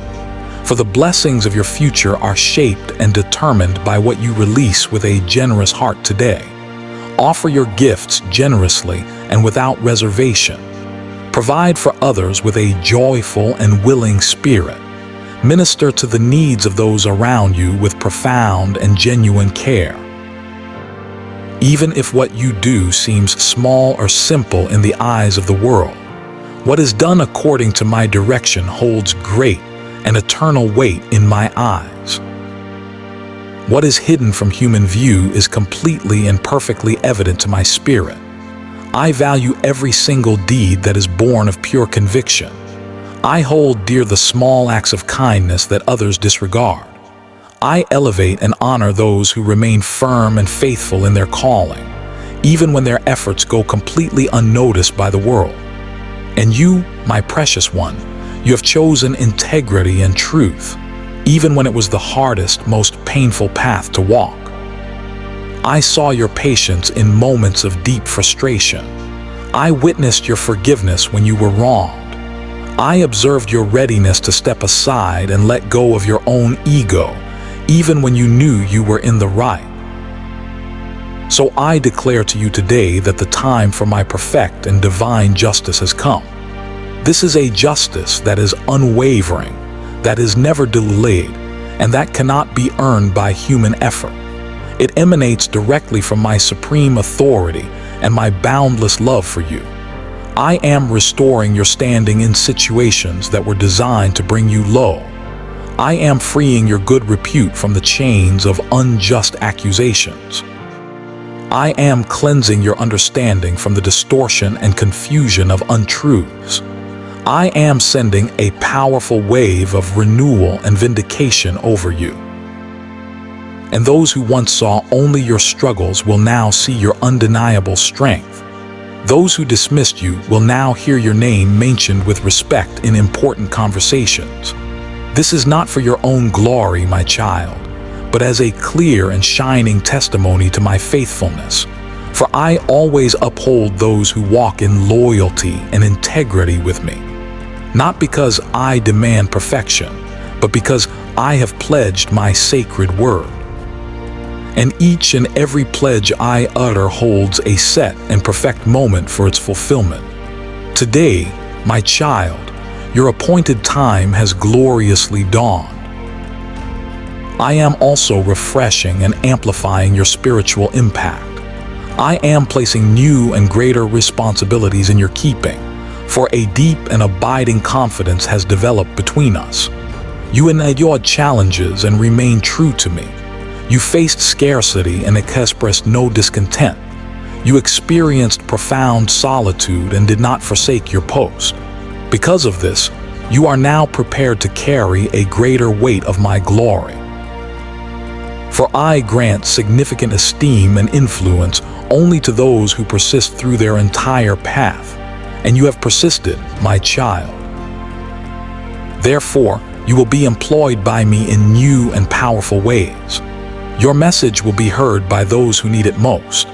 For the blessings of your future are shaped and determined by what you release with a generous heart today. Offer your gifts generously and without reservation. Provide for others with a joyful and willing spirit. Minister to the needs of those around you with profound and genuine care. Even if what you do seems small or simple in the eyes of the world, what is done according to my direction holds great and eternal weight in my eyes. What is hidden from human view is completely and perfectly evident to my spirit. I value every single deed that is born of pure conviction. I hold dear the small acts of kindness that others disregard. I elevate and honor those who remain firm and faithful in their calling, even when their efforts go completely unnoticed by the world. And you, my precious one, You have chosen integrity and truth, even when it was the hardest, most painful path to walk. I saw your patience in moments of deep frustration. I witnessed your forgiveness when you were wronged. I observed your readiness to step aside and let go of your own ego, even when you knew you were in the right. So I declare to you today that the time for my perfect and divine justice has come. This is a justice that is unwavering, that is never delayed, and that cannot be earned by human effort. It emanates directly from my supreme authority and my boundless love for you. I am restoring your standing in situations that were designed to bring you low. I am freeing your good repute from the chains of unjust accusations. I am cleansing your understanding from the distortion and confusion of untruths. I am sending a powerful wave of renewal and vindication over you. And those who once saw only your struggles will now see your undeniable strength. Those who dismissed you will now hear your name mentioned with respect in important conversations. This is not for your own glory, my child, but as a clear and shining testimony to my faithfulness. For I always uphold those who walk in loyalty and integrity with me. Not because I demand perfection, but because I have pledged my sacred word. And each and every pledge I utter holds a set and perfect moment for its fulfillment. Today, my child, your appointed time has gloriously dawned. I am also refreshing and amplifying your spiritual impact. I am placing new and greater responsibilities in your keeping, for a deep and abiding confidence has developed between us. You endured challenges and remained true to me. You faced scarcity and expressed no discontent. You experienced profound solitude and did not forsake your post. Because of this, you are now prepared to carry a greater weight of my glory. For I grant significant esteem and influence only to those who persist through their entire path, and you have persisted, my child. Therefore, you will be employed by me in new and powerful ways. Your message will be heard by those who need it most.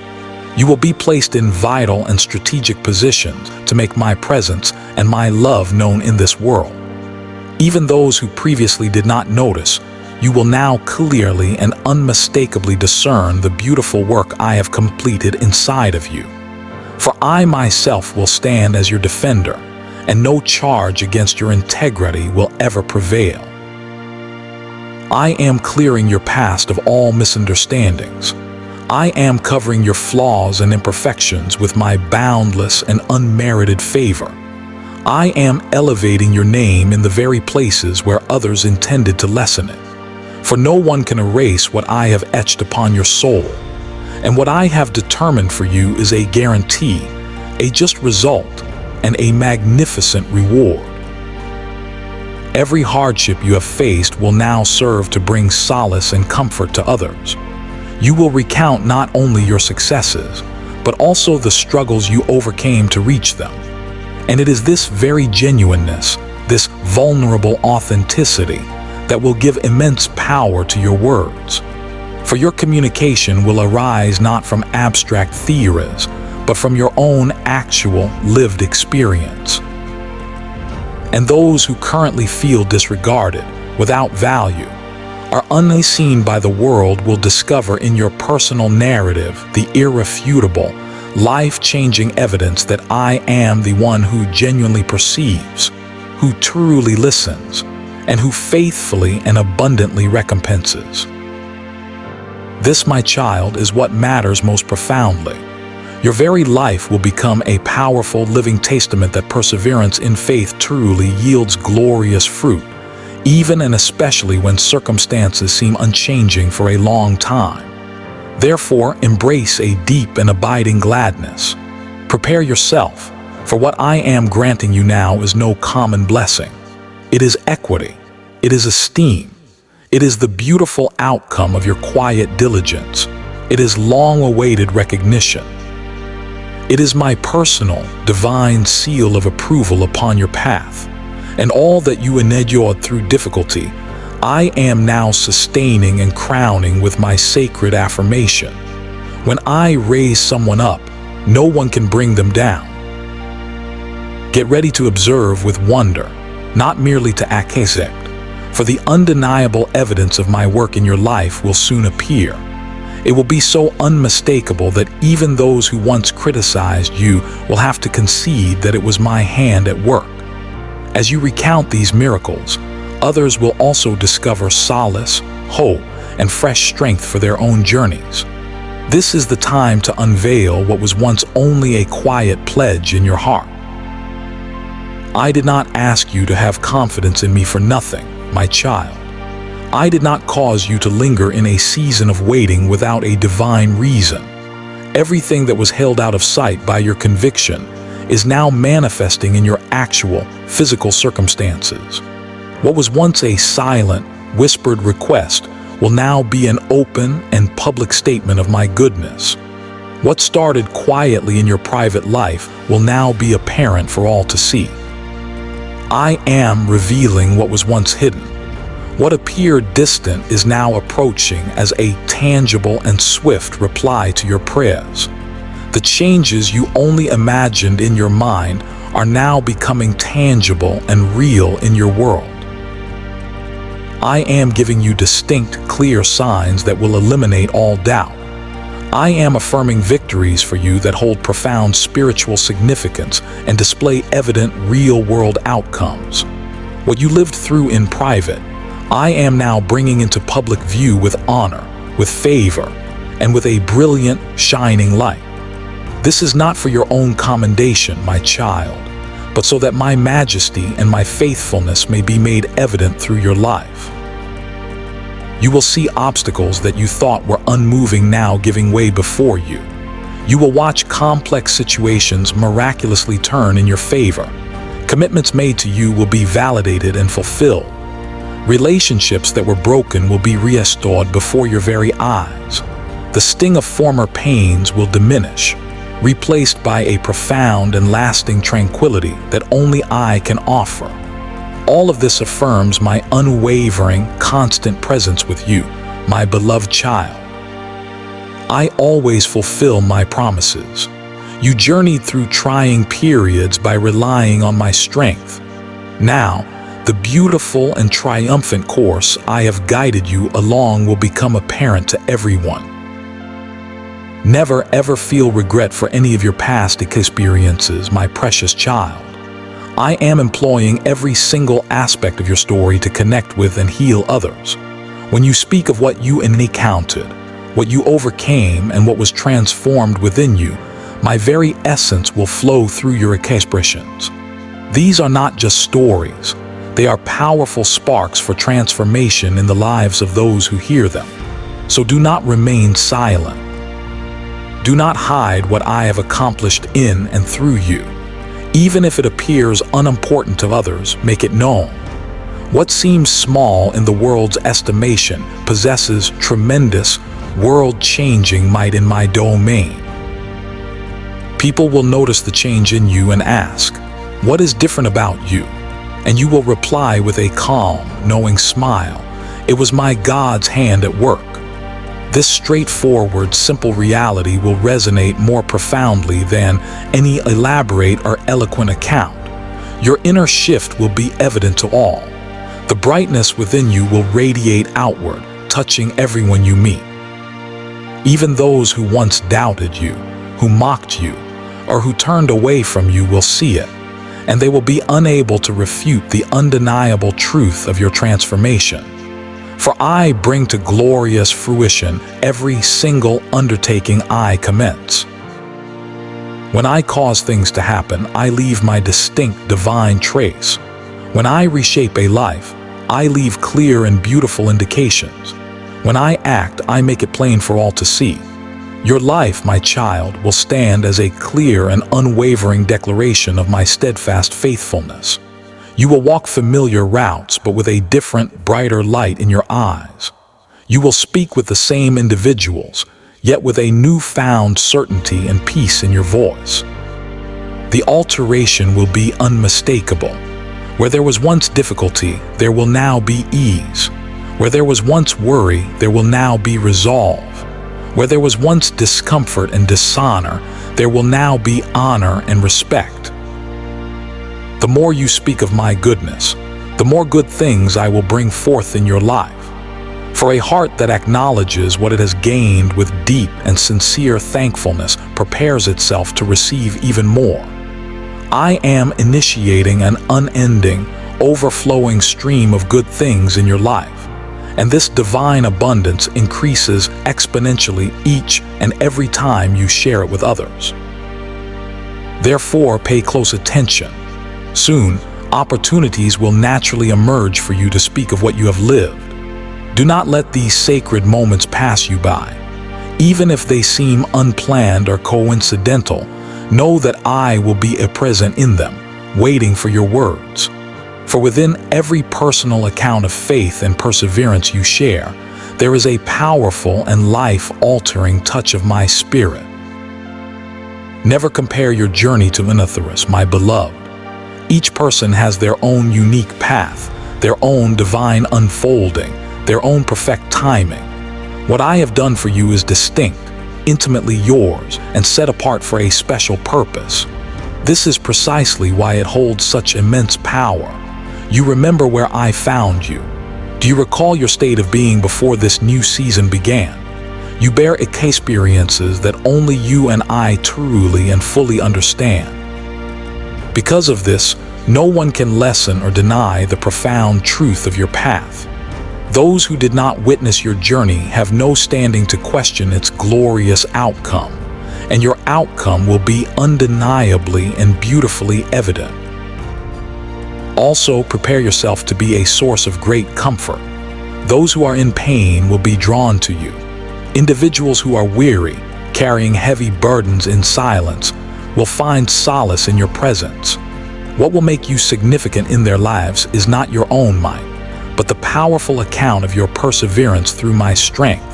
You will be placed in vital and strategic positions to make my presence and my love known in this world. Even those who previously did not notice, you will now clearly and unmistakably discern the beautiful work I have completed inside of you. For I myself will stand as your defender, and no charge against your integrity will ever prevail. I am clearing your past of all misunderstandings. I am covering your flaws and imperfections with my boundless and unmerited favor. I am elevating your name in the very places where others intended to lessen it. For no one can erase what I have etched upon your soul. And what I have determined for you is a guarantee, a just result, and a magnificent reward. Every hardship you have faced will now serve to bring solace and comfort to others. You will recount not only your successes, but also the struggles you overcame to reach them. And it is this very genuineness, this vulnerable authenticity, that will give immense power to your words. For your communication will arise not from abstract theories, but from your own actual lived experience. And those who currently feel disregarded, without value, are unseen by the world will discover in your personal narrative the irrefutable, life-changing evidence that I am the one who genuinely perceives, who truly listens, and who faithfully and abundantly recompenses. This, my child, is what matters most profoundly. Your very life will become a powerful living testament that perseverance in faith truly yields glorious fruit, even and especially when circumstances seem unchanging for a long time. Therefore, embrace a deep and abiding gladness. Prepare yourself, for what I am granting you now is no common blessing. It is equity. It is esteem. It is the beautiful outcome of your quiet diligence. It is long-awaited recognition. It is my personal, divine seal of approval upon your path, And all that you endured through difficulty, I am now sustaining and crowning with my sacred affirmation. When I raise someone up, no one can bring them down. Get ready to observe with wonder, not merely to accept, for the undeniable evidence of my work in your life will soon appear. It will be so unmistakable that even those who once criticized you will have to concede that it was my hand at work. As you recount these miracles, others will also discover solace, hope, and fresh strength for their own journeys. This is the time to unveil what was once only a quiet pledge in your heart. I did not ask you to have confidence in me for nothing, my child. I did not cause you to linger in a season of waiting without a divine reason. Everything that was held out of sight by your conviction is now manifesting in your actual physical circumstances. What was once a silent, whispered request will now be an open and public statement of my goodness. What started quietly in your private life will now be apparent for all to see. I am revealing what was once hidden. What appeared distant is now approaching as a tangible and swift reply to your prayers. The changes you only imagined in your mind are now becoming tangible and real in your world. I am giving you distinct, clear signs that will eliminate all doubt. I am affirming victories for you that hold profound spiritual significance and display evident real-world outcomes. What you lived through in private, I am now bringing into public view with honor, with favor, and with a brilliant, shining light. This is not for your own commendation, my child, but so that my majesty and my faithfulness may be made evident through your life. You will see obstacles that you thought were unmoving now giving way before you. You will watch complex situations miraculously turn in your favor. Commitments made to you will be validated and fulfilled. Relationships that were broken will be restored before your very eyes. The sting of former pains will diminish, replaced by a profound and lasting tranquility that only I can offer. All of this affirms my unwavering, constant presence with you, my beloved child. I always fulfill my promises. You journeyed through trying periods by relying on my strength. Now, the beautiful and triumphant course I have guided you along will become apparent to everyone. Never ever feel regret for any of your past experiences, my precious child. I am employing every single aspect of your story to connect with and heal others. When you speak of what you encountered, what you overcame, and what was transformed within you, my very essence will flow through your expressions. These are not just stories. They are powerful sparks for transformation in the lives of those who hear them. So do not remain silent. Do not hide what I have accomplished in and through you. Even if it appears unimportant to others, make it known. What seems small in the world's estimation possesses tremendous, world-changing might in my domain. People will notice the change in you and ask, "What is different about you?" And you will reply with a calm, knowing smile, "It was my God's hand at work." This straightforward, simple reality will resonate more profoundly than any elaborate or eloquent account. Your inner shift will be evident to all. The brightness within you will radiate outward, touching everyone you meet. Even those who once doubted you, who mocked you, or who turned away from you will see it, and they will be unable to refute the undeniable truth of your transformation. For I bring to glorious fruition every single undertaking I commence. When I cause things to happen, I leave my distinct divine trace. When I reshape a life, I leave clear and beautiful indications. When I act, I make it plain for all to see. Your life, my child, will stand as a clear and unwavering declaration of my steadfast faithfulness. You will walk familiar routes, but with a different, brighter light in your eyes. You will speak with the same individuals, yet with a newfound certainty and peace in your voice. The alteration will be unmistakable. Where there was once difficulty, there will now be ease. Where there was once worry, there will now be resolve. Where there was once discomfort and dishonor, there will now be honor and respect. The more you speak of my goodness, the more good things I will bring forth in your life. For a heart that acknowledges what it has gained with deep and sincere thankfulness prepares itself to receive even more. I am initiating an unending, overflowing stream of good things in your life, and this divine abundance increases exponentially each and every time you share it with others. Therefore, pay close attention. Soon, opportunities will naturally emerge for you to speak of what you have lived. Do not let these sacred moments pass you by. Even if they seem unplanned or coincidental, know that I will be present in them, waiting for your words. For within every personal account of faith and perseverance you share, there is a powerful and life-altering touch of my spirit. Never compare your journey to another's, my beloved. Each person has their own unique path, their own divine unfolding, their own perfect timing. What I have done for you is distinct, intimately yours, and set apart for a special purpose. This is precisely why it holds such immense power. You remember where I found you. Do you recall your state of being before this new season began? You bear experiences that only you and I truly and fully understand. Because of this, no one can lessen or deny the profound truth of your path. Those who did not witness your journey have no standing to question its glorious outcome, and your outcome will be undeniably and beautifully evident. Also, prepare yourself to be a source of great comfort. Those who are in pain will be drawn to you. Individuals who are weary, carrying heavy burdens in silence, will find solace in your presence. What will make you significant in their lives is not your own might, but the powerful account of your perseverance through my strength.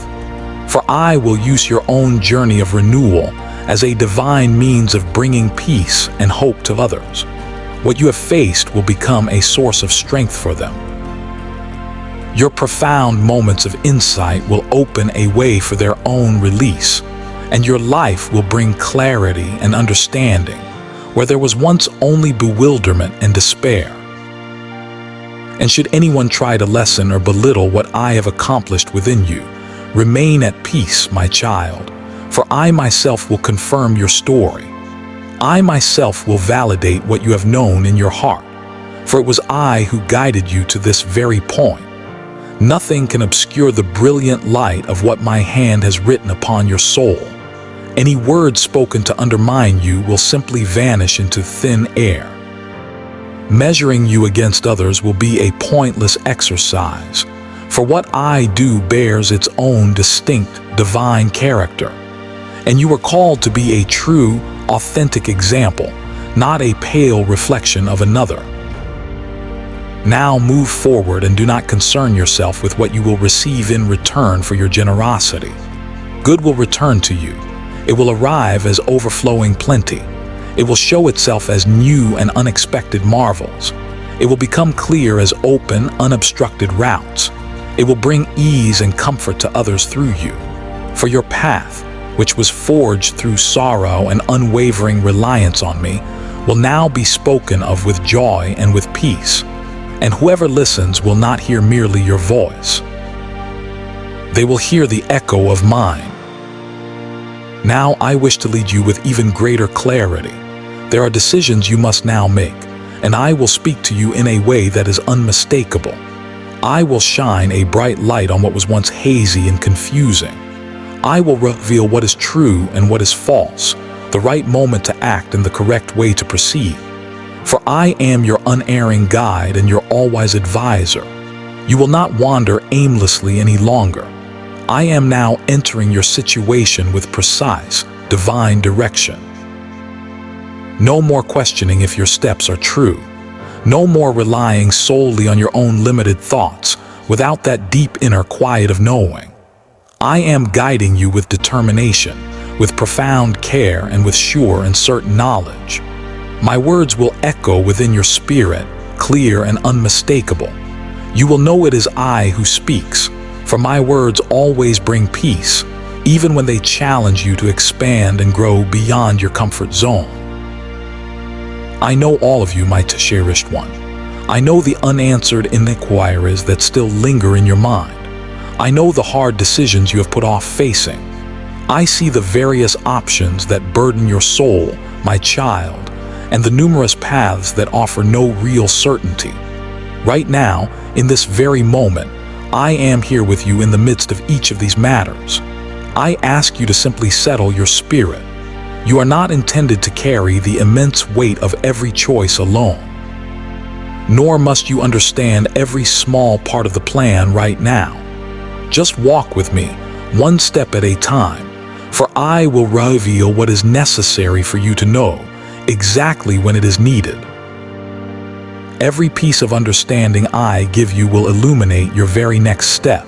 For I will use your own journey of renewal as a divine means of bringing peace and hope to others. What you have faced will become a source of strength for them. Your profound moments of insight will open a way for their own release, and your life will bring clarity and understanding where there was once only bewilderment and despair. And should anyone try to lessen or belittle what I have accomplished within you, remain at peace, my child, for I myself will confirm your story. I myself will validate what you have known in your heart, for it was I who guided you to this very point. Nothing can obscure the brilliant light of what my hand has written upon your soul. Any word spoken to undermine you will simply vanish into thin air. Measuring you against others will be a pointless exercise, for what I do bears its own distinct divine character, and you are called to be a true, authentic example, not a pale reflection of another. Now move forward and do not concern yourself with what you will receive in return for your generosity. Good will return to you. It will arrive as overflowing plenty. It will show itself as new and unexpected marvels. It will become clear as open, unobstructed routes. It will bring ease and comfort to others through you. For your path, which was forged through sorrow and unwavering reliance on me, will now be spoken of with joy and with peace. And whoever listens will not hear merely your voice. They will hear the echo of mine. Now I wish to lead you with even greater clarity. There are decisions you must now make, and I will speak to you in a way that is unmistakable. I will shine a bright light on what was once hazy and confusing. I will reveal what is true and what is false, the right moment to act and the correct way to proceed. For I am your unerring guide and your all-wise advisor. You will not wander aimlessly any longer. I am now entering your situation with precise, divine direction. No more questioning if your steps are true. No more relying solely on your own limited thoughts without that deep inner quiet of knowing. I am guiding you with determination, with profound care, and with sure and certain knowledge. My words will echo within your spirit, clear and unmistakable. You will know it is I who speaks, for my words always bring peace, even when they challenge you to expand and grow beyond your comfort zone. I know all of you, my cherished one. I know the unanswered inquiries that still linger in your mind. I know the hard decisions you have put off facing. I see the various options that burden your soul, my child, and the numerous paths that offer no real certainty. Right now, in this very moment, I am here with you in the midst of each of these matters. I ask you to simply settle your spirit. You are not intended to carry the immense weight of every choice alone. Nor must you understand every small part of the plan right now. Just walk with me, one step at a time, for I will reveal what is necessary for you to know, exactly when it is needed. Every piece of understanding I give you will illuminate your very next step.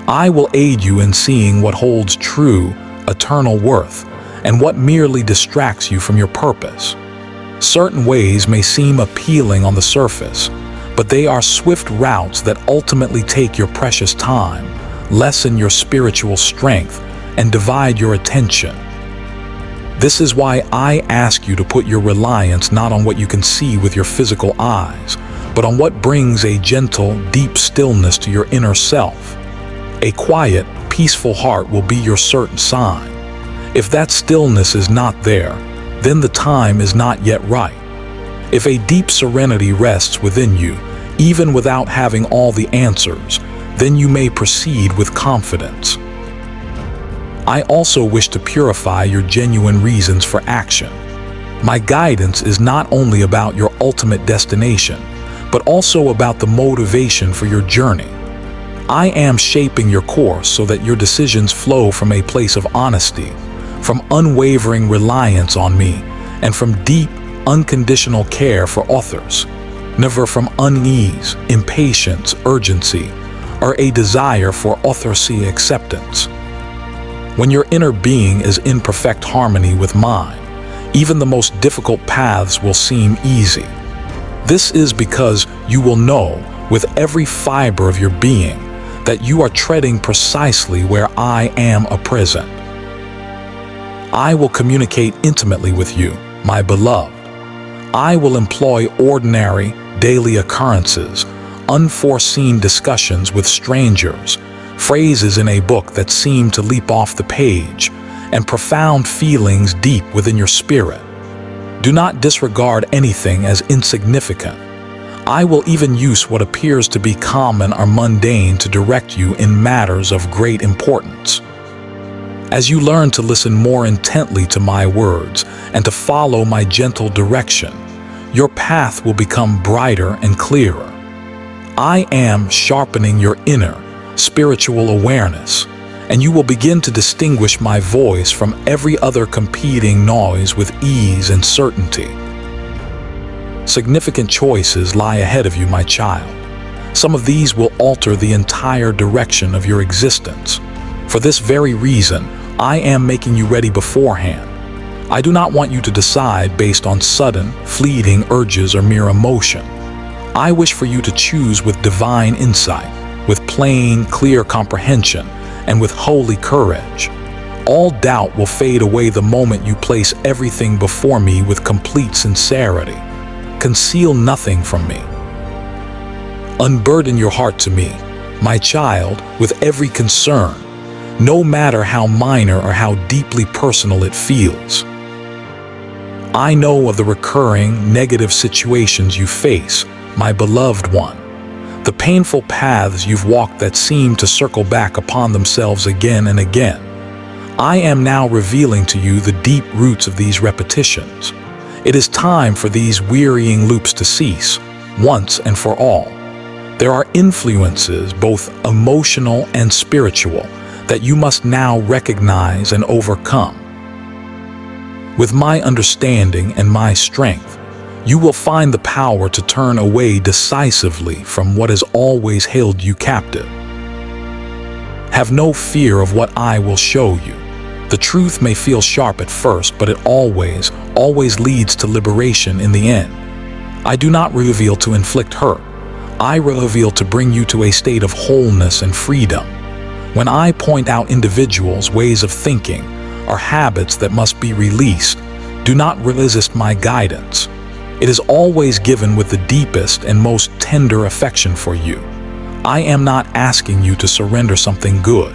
I will aid you in seeing what holds true, eternal worth, and what merely distracts you from your purpose. Certain ways may seem appealing on the surface, but they are swift routes that ultimately take your precious time, lessen your spiritual strength, and divide your attention. This is why I ask you to put your reliance not on what you can see with your physical eyes, but on what brings a gentle, deep stillness to your inner self. A quiet, peaceful heart will be your certain sign. If that stillness is not there, then the time is not yet right. If a deep serenity rests within you, even without having all the answers, then you may proceed with confidence. I also wish to purify your genuine reasons for action. My guidance is not only about your ultimate destination, but also about the motivation for your journey. I am shaping your course so that your decisions flow from a place of honesty, from unwavering reliance on me, and from deep, unconditional care for others, never from unease, impatience, urgency, or a desire for authority acceptance. When your inner being is in perfect harmony with mine, even the most difficult paths will seem easy. This is because you will know, with every fiber of your being, that you are treading precisely where I am present. I will communicate intimately with you, my beloved. I will employ ordinary, daily occurrences, unforeseen discussions with strangers, phrases in a book that seem to leap off the page, and profound feelings deep within your spirit. Do not disregard anything as insignificant. I will even use what appears to be common or mundane to direct you in matters of great importance. As you learn to listen more intently to my words and to follow my gentle direction, your path will become brighter and clearer. I am sharpening your inner, spiritual awareness, and you will begin to distinguish my voice from every other competing noise with ease and certainty. Significant choices lie ahead of you, my child. Some of these will alter the entire direction of your existence. For this very reason, I am making you ready beforehand. I do not want you to decide based on sudden, fleeting urges or mere emotion. I wish for you to choose with divine insight, with plain, clear comprehension, and with holy courage. All doubt will fade away the moment you place everything before me with complete sincerity. Conceal nothing from me. Unburden your heart to me, my child, with every concern, no matter how minor or how deeply personal it feels. I know of the recurring negative situations you face, my beloved one, the painful paths you've walked that seem to circle back upon themselves again and again. I am now revealing to you the deep roots of these repetitions. It is time for these wearying loops to cease, once and for all. There are influences, both emotional and spiritual, that you must now recognize and overcome. With my understanding and my strength, you will find the power to turn away decisively from what has always held you captive. Have no fear of what I will show you. The truth may feel sharp at first, but it always leads to liberation in the end. I do not reveal to inflict hurt. I reveal to bring you to a state of wholeness and freedom. When I point out individuals' ways of thinking or habits that must be released, do not resist my guidance. It is always given with the deepest and most tender affection for you. I am not asking you to surrender something good.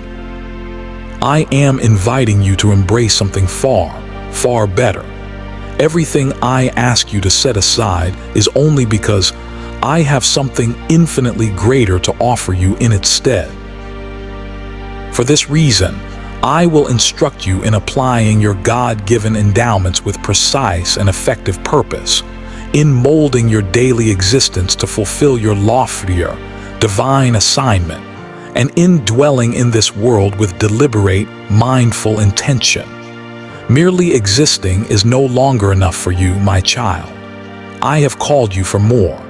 I am inviting you to embrace something far, far better. Everything I ask you to set aside is only because I have something infinitely greater to offer you in its stead. For this reason, I will instruct you in applying your God-given endowments with precise and effective purpose, in molding your daily existence to fulfill your loftier, divine assignment, and in dwelling in this world with deliberate, mindful intention. Merely existing is no longer enough for you, my child. I have called you for more.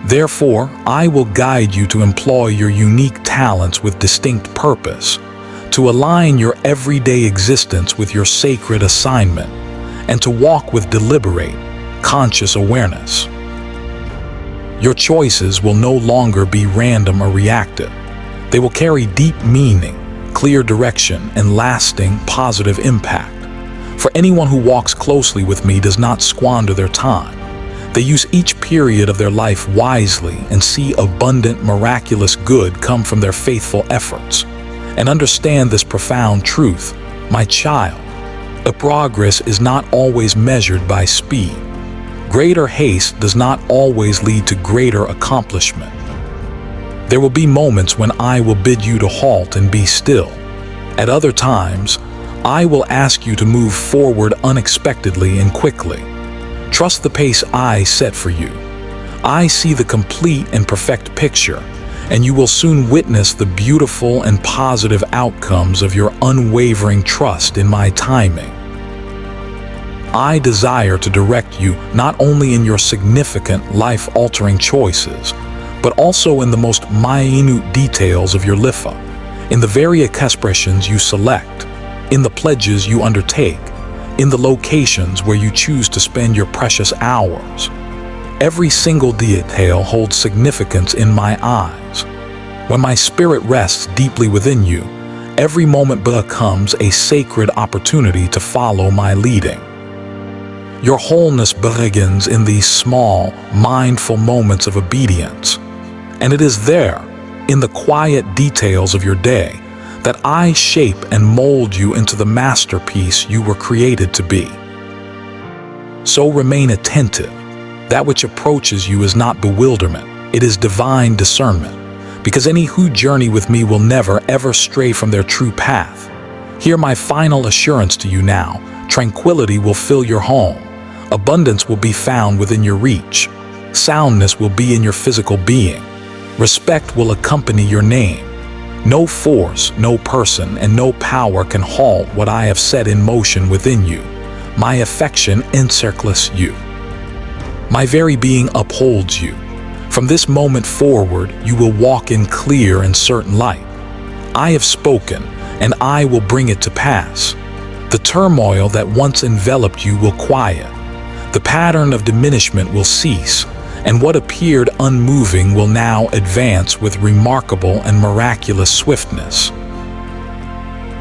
Therefore, I will guide you to employ your unique talents with distinct purpose, to align your everyday existence with your sacred assignment, and to walk with deliberate, conscious awareness. Your choices will no longer be random or reactive. They will carry deep meaning, clear direction, and lasting positive impact. For anyone who walks closely with me does not squander their time. They use each period of their life wisely and see abundant, miraculous good come from their faithful efforts. And understand this profound truth, my child. Progress is not always measured by speed. Greater haste does not always lead to greater accomplishment. There will be moments when I will bid you to halt and be still. At other times, I will ask you to move forward unexpectedly and quickly. Trust the pace I set for you. I see the complete and perfect picture, and you will soon witness the beautiful and positive outcomes of your unwavering trust in my timing. I desire to direct you not only in your significant, life-altering choices, but also in the most minute details of your life, in the very expressions you select, in the pledges you undertake, in the locations where you choose to spend your precious hours. Every single detail holds significance in my eyes. When my spirit rests deeply within you, every moment becomes a sacred opportunity to follow my leading. Your wholeness begins in these small, mindful moments of obedience, and it is there, in the quiet details of your day, that I shape and mold you into the masterpiece you were created to be. So remain attentive. That which approaches you is not bewilderment, it is divine discernment, because any who journey with me will never ever stray from their true path. Hear my final assurance to you now: tranquility will fill your home, abundance will be found within your reach, soundness will be in your physical being, respect will accompany your name. No force, no person, and no power can halt what I have set in motion within you. My affection encircles you. My very being upholds you. From this moment forward, you will walk in clear and certain light. I have spoken, and I will bring it to pass. The turmoil that once enveloped you will quiet. The pattern of diminishment will cease, and what appeared unmoving will now advance with remarkable and miraculous swiftness.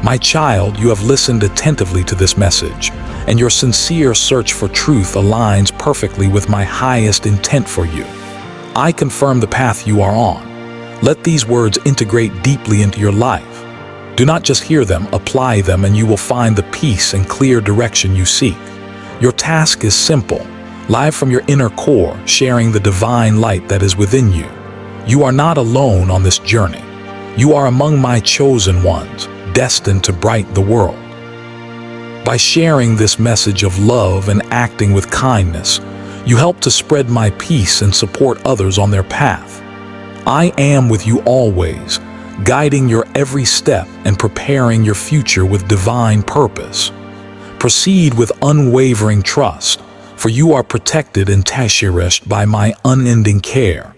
My child, you have listened attentively to this message, and your sincere search for truth aligns perfectly with my highest intent for you. I confirm the path you are on. Let these words integrate deeply into your life. Do not just hear them, apply them, and you will find the peace and clear direction you seek. Your task is simple. Live from your inner core, sharing the divine light that is within you. You are not alone on this journey. You are among my chosen ones, destined to brighten the world. By sharing this message of love and acting with kindness, you help to spread my peace and support others on their path. I am with you always, guiding your every step and preparing your future with divine purpose. Proceed with unwavering trust, for you are protected and cherished by my unending care.